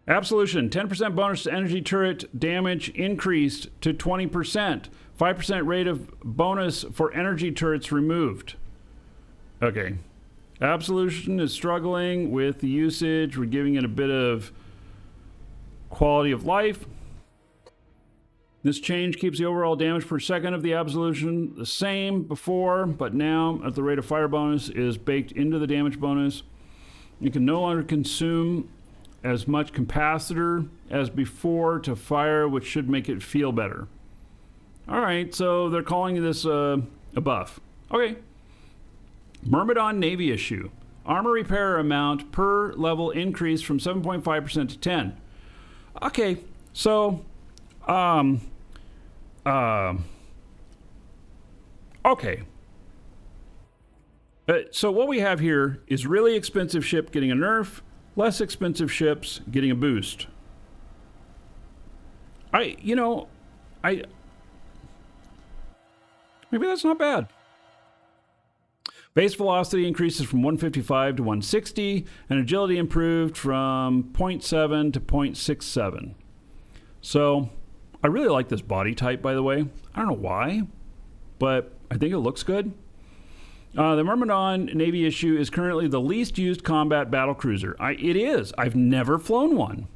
Absolution, 10% bonus to energy turret damage increased to 20%. 5% rate of bonus for energy turrets removed. Okay. Absolution is struggling with the usage. We're giving it a bit of quality of life. This change keeps the overall damage per second of the Absolution the same before, but now at the rate of fire bonus is baked into the damage bonus. You can no longer consume as much capacitor as before to fire, which should make it feel better. All right, so they're calling this a buff. Okay. Myrmidon Navy issue. Armor repair amount per level increased from 7.5% to 10. Okay, so okay. So what we have here is really expensive ship getting a nerf, less expensive ships getting a boost. Maybe that's not bad. Base velocity increases from 155 to 160, and agility improved from 0.7 to 0.67. So, I really like this body type, by the way. I don't know why, but I think it looks good. The Myrmidon Navy issue is currently the least used combat battlecruiser. It is. I've never flown one.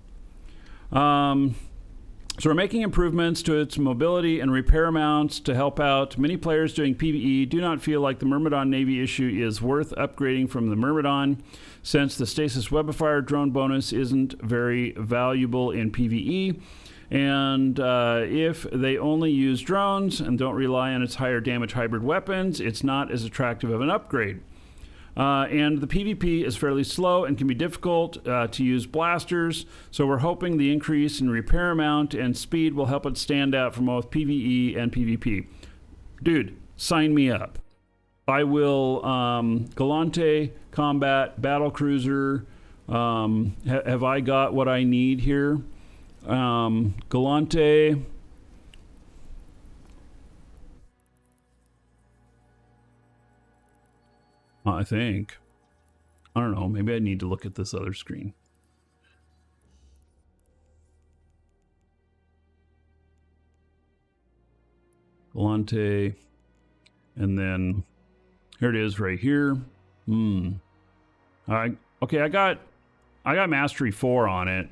So we're making improvements to its mobility and repair mounts to help out. Many players doing PvE do not feel like the Myrmidon Navy issue is worth upgrading from the Myrmidon, since the Stasis Webfire drone bonus isn't very valuable in PvE. And if they only use drones and don't rely on its higher damage hybrid weapons, it's not as attractive of an upgrade. And the PvP is fairly slow and can be difficult to use blasters, so we're hoping the increase in repair amount and speed will help it stand out from both PvE and PvP. Dude, sign me up. I will Galante Combat Battlecruiser. Have I got what I need here? Galante. I think. I don't know. Maybe I need to look at this other screen. Galante. And then here it is right here. Okay, I got Mastery 4 on it.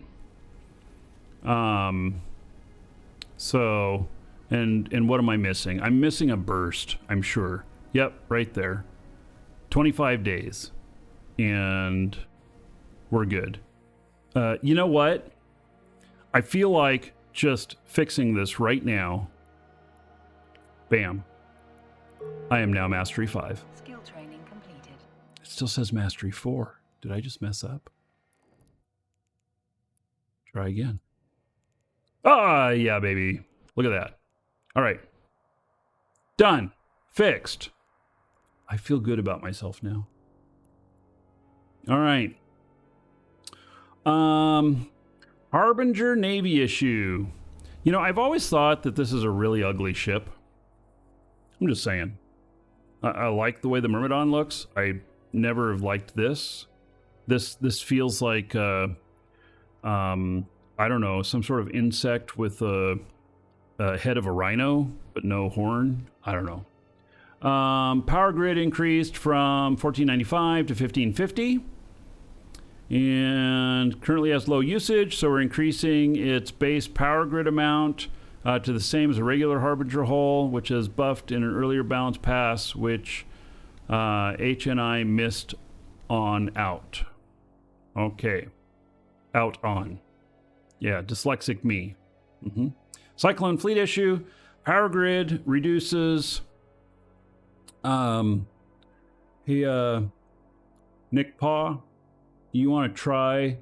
So, and what am I missing? I'm missing a burst, I'm sure. Yep, right there. 25 days. And we're good. You know what? I feel like just fixing this right now. Bam. I am now Mastery 5. Skill training completed. It still says Mastery 4. Did I just mess up? Try again. Ah, yeah, baby. Look at that. All right. Done. Fixed. I feel good about myself now. All right. Harbinger Navy issue. You know, I've always thought that this is a really ugly ship. I'm just saying. I like the way the Myrmidon looks. I never have liked this. This feels like I don't know, some sort of insect with a head of a rhino, but no horn. I don't know. Power grid increased from 1495 to 1550. And currently has low usage, so we're increasing its base power grid amount to the same as a regular Harbinger hull, which is buffed in an earlier balance pass, which HNI missed on out. Okay. Out on. Yeah, dyslexic me. Cyclone fleet issue. Power grid reduces. Hey, Nick Paw, you want to try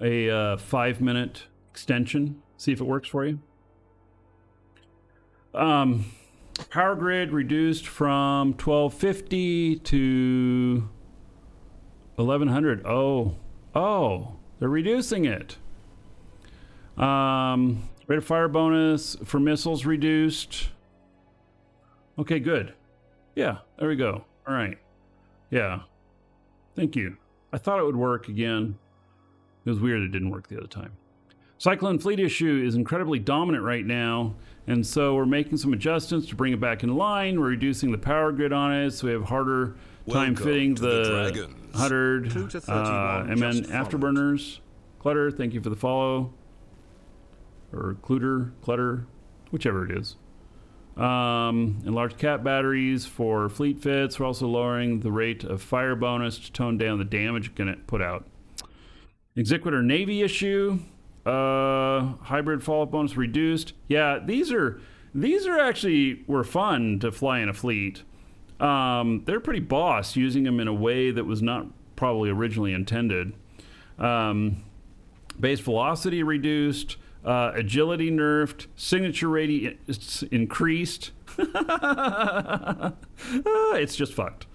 a 5-minute extension? See if it works for you. Power grid reduced from 1250 to 1100. Oh, they're reducing it. Rate of fire bonus for missiles reduced. Okay, good. Yeah, there we go. All right. Yeah. Thank you. I thought it would work again. It was weird it didn't work the other time. Cyclone Fleet issue is incredibly dominant right now, and so we're making some adjustments to bring it back in line. We're reducing the power grid on it, so we have harder time fitting the 100 MN afterburners. Clutter, thank you for the follow. Or Clutter, whichever it is. And large cap batteries for fleet fits. We're also lowering the rate of fire bonus to tone down the damage it can put out. Executor Navy issue. Hybrid fallout bonus reduced. Yeah, these are actually were fun to fly in a fleet. They're pretty boss using them in a way that was not probably originally intended. Base velocity reduced. Agility nerfed, signature radius increased. It's just fucked.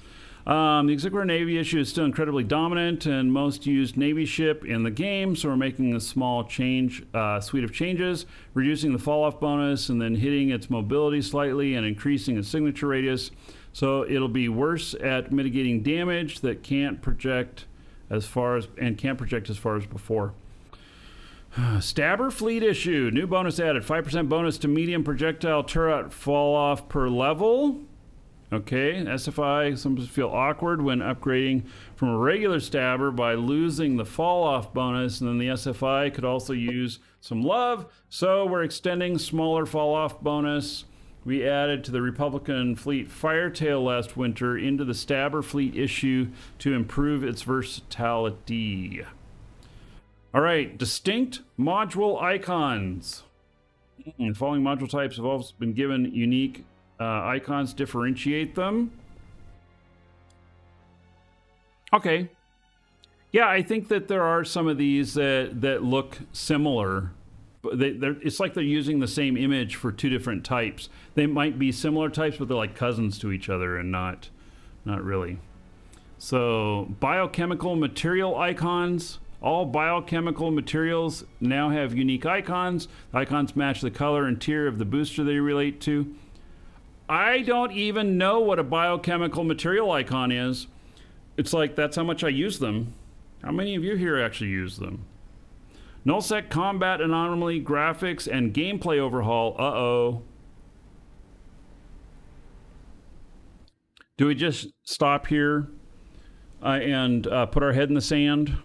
The Executor Navy issue is still incredibly dominant and most used Navy ship in the game, so we're making a small suite of changes, reducing the fall-off bonus and then hitting its mobility slightly and increasing its signature radius. So it'll be worse at mitigating damage that can't project as far as before. Stabber fleet issue. New bonus added. 5% bonus to medium projectile turret fall off per level. Okay. SFI. Some feel awkward when upgrading from a regular stabber by losing the fall off bonus. And then the SFI could also use some love. So we're extending smaller fall off bonus. We added to the Republican fleet Firetail last winter into the stabber fleet issue to improve its versatility. All right, distinct module icons. The following module types have also been given unique icons to differentiate them. Okay. Yeah, I think that there are some of these that look similar. It's like they're using the same image for two different types. They might be similar types, but they're like cousins to each other and not really. So, biochemical material icons. All biochemical materials now have unique icons. The icons match the color and tier of the booster they relate to. I don't even know what a biochemical material icon is. It's like, that's how much I use them. How many of you here actually use them? Nullsec combat anomaly, graphics, and gameplay overhaul. Uh-oh. Do we just stop here and put our head in the sand?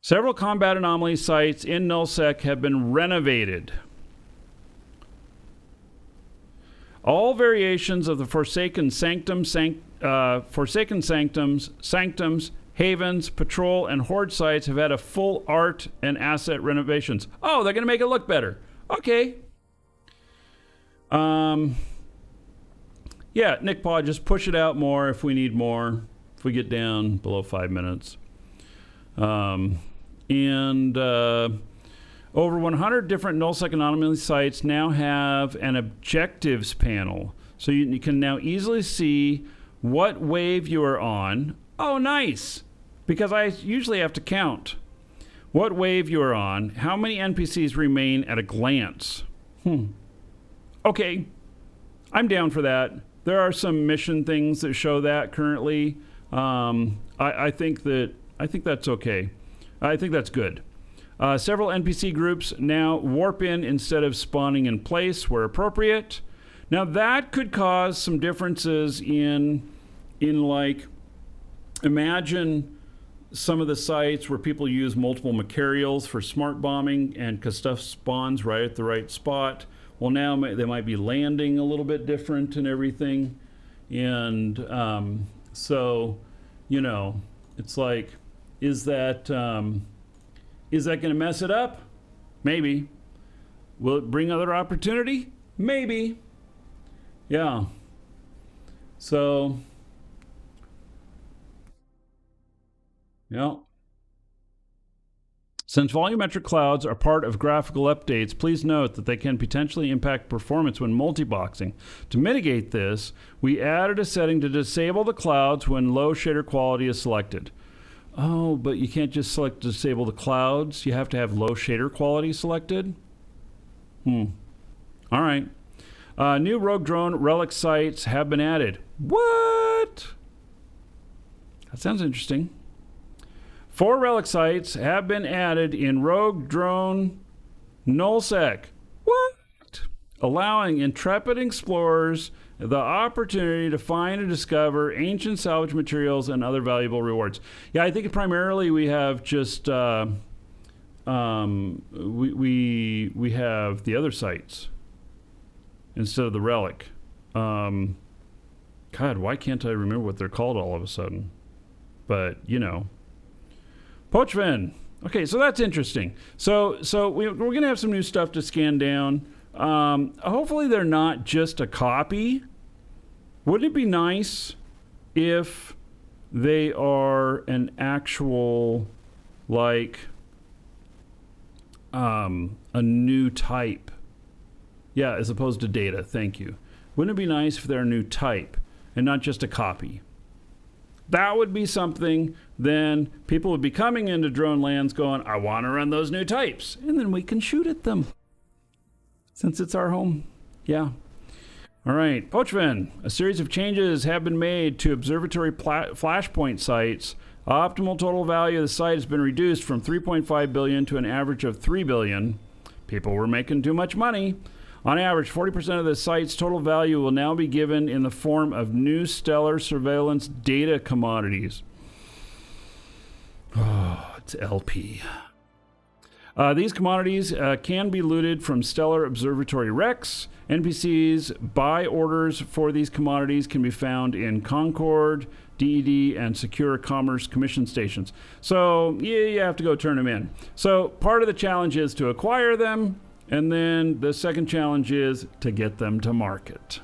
Several combat anomaly sites in Nullsec have been renovated. All variations of the Forsaken Sanctums, Havens, Patrol, and Horde sites have had a full art and asset renovations. Oh, they're going to make it look better. Okay. Yeah, Nick Paw, just push it out more if we need more. If we get down below 5 minutes. Over 100 different nullsec anomaly sites now have an objectives panel. So you can now easily see what wave you are on. Oh, nice! Because I usually have to count. What wave you are on, how many NPCs remain at a glance. Okay, I'm down for that. There are some mission things that show that currently. I think that's okay. I think that's good. Several NPC groups now warp in instead of spawning in place where appropriate. Now that could cause some differences in like, imagine some of the sites where people use multiple materials for smart bombing and because stuff spawns right at the right spot. Well, now they might be landing a little bit different and everything. And so, you know, it's like, is that going to mess it up? Maybe. Will it bring other opportunity? Maybe. Yeah. So, yeah. Since volumetric clouds are part of graphical updates, please note that they can potentially impact performance when multiboxing. To mitigate this, we added a setting to disable the clouds when low shader quality is selected. Oh, but you can't just select disable the clouds. You have to have low shader quality selected? All right. New rogue drone relic sites have been added. What? That sounds interesting. 4 relic sites have been added in rogue drone nullsec. What? Allowing intrepid explorers the opportunity to find and discover ancient salvage materials and other valuable rewards. Yeah, I think primarily we have just we have the other sites instead of the relic. God, why can't I remember what they're called all of a sudden? But you know, Pochven. Okay, so that's interesting. So we're gonna have some new stuff to scan down. Hopefully they're not just a copy. Wouldn't it be nice if they are an actual, like, a new type? Yeah, as opposed to data. Thank you. Wouldn't it be nice if they're a new type and not just a copy? That would be something. Then people would be coming into drone lands going, I want to run those new types. And then we can shoot at them. Since it's our home. Yeah. All right. Pochven. A series of changes have been made to observatory flashpoint sites. Optimal total value of the site has been reduced from 3.5 billion to an average of 3 billion. People were making too much money. On average, 40% of the site's total value will now be given in the form of new stellar surveillance data commodities. Oh, it's LP. These commodities can be looted from Stellar Observatory Rex. NPCs buy orders for these commodities can be found in Concord, DED, and Secure Commerce Commission stations. So you have to go turn them in. So part of the challenge is to acquire them, and then the second challenge is to get them to market.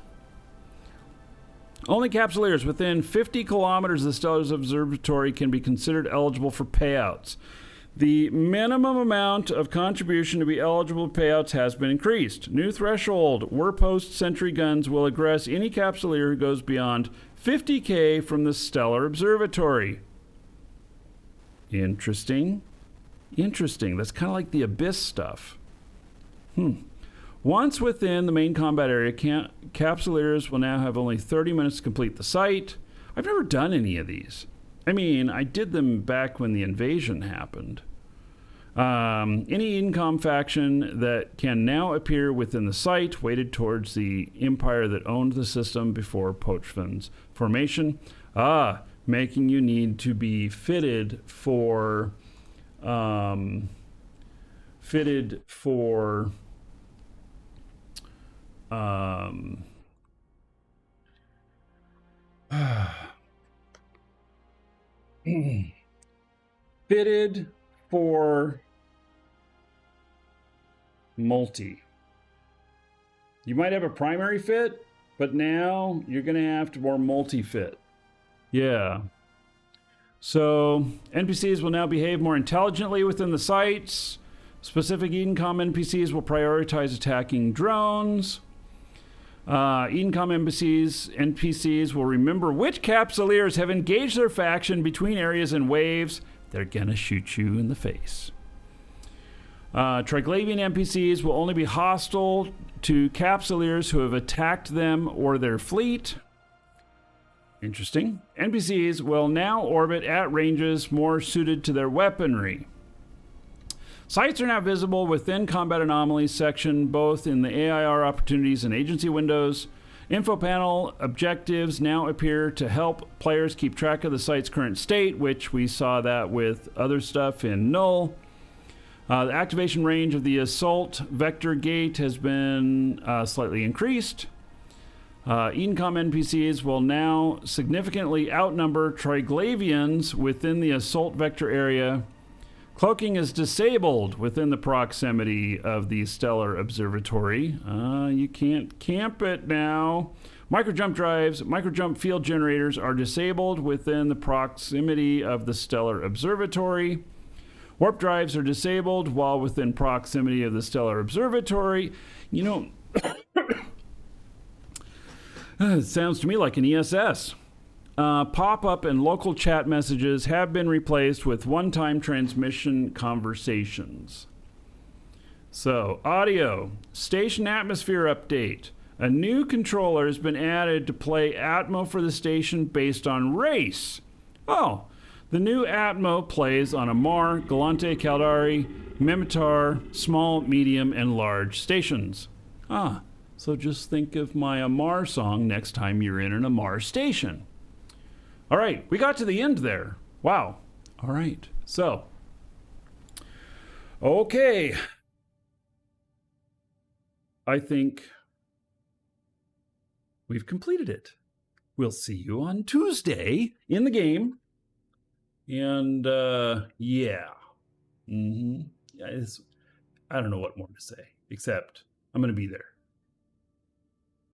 Only capsuleers within 50 kilometers of the Stellar Observatory can be considered eligible for payouts. The minimum amount of contribution to be eligible payouts has been increased. New threshold: Warpost sentry guns will aggress any capsuleer who goes beyond 50K from the Stellar Observatory. Interesting. Interesting. That's kind of like the Abyss stuff. Once within the main combat area, capsuleers will now have only 30 minutes to complete the site. I've never done any of these. I mean, I did them back when the invasion happened. Any Incom faction that can now appear within the site weighted towards the empire that owned the system before Pochven's formation. Making you need to be fitted for fitted for multi. You might have a primary fit, but now you're going to have to more multi-fit. Yeah. So NPCs will now behave more intelligently within the sites. Specific Edencom NPCs will prioritize attacking drones. Edencom NPCs will remember which capsuleers have engaged their faction between areas and waves. They're gonna shoot you in the face. Triglavian NPCs will only be hostile to capsuleers who have attacked them or their fleet. Interesting. NPCs will now orbit at ranges more suited to their weaponry. Sites are now visible within Combat Anomalies section, both in the AIR opportunities and agency windows. Info panel objectives now appear to help players keep track of the site's current state, which we saw that with other stuff in Null. The activation range of the Assault Vector Gate has been slightly increased. Edencom NPCs will now significantly outnumber Triglavians within the Assault Vector area. Cloaking is disabled within the proximity of the Stellar Observatory. You can't camp it now. Microjump drives, microjump field generators are disabled within the proximity of the Stellar Observatory. Warp drives are disabled while within proximity of the Stellar Observatory. You know, it sounds to me like an ESS. Pop-up and local chat messages have been replaced with one-time transmission conversations. So, audio, station atmosphere update. A new controller has been added to play Atmo for the station based on race. Oh, the new Atmo plays on Amar, Galante, Caldari, Mimitar, small, medium, and large stations. Ah, so just think of my Amar song next time you're in an Amar station. All right, we got to the end there. Wow. All right, so. Okay. I think we've completed it. We'll see you on Tuesday in the game. And, yeah. I don't know what more to say, except I'm going to be there.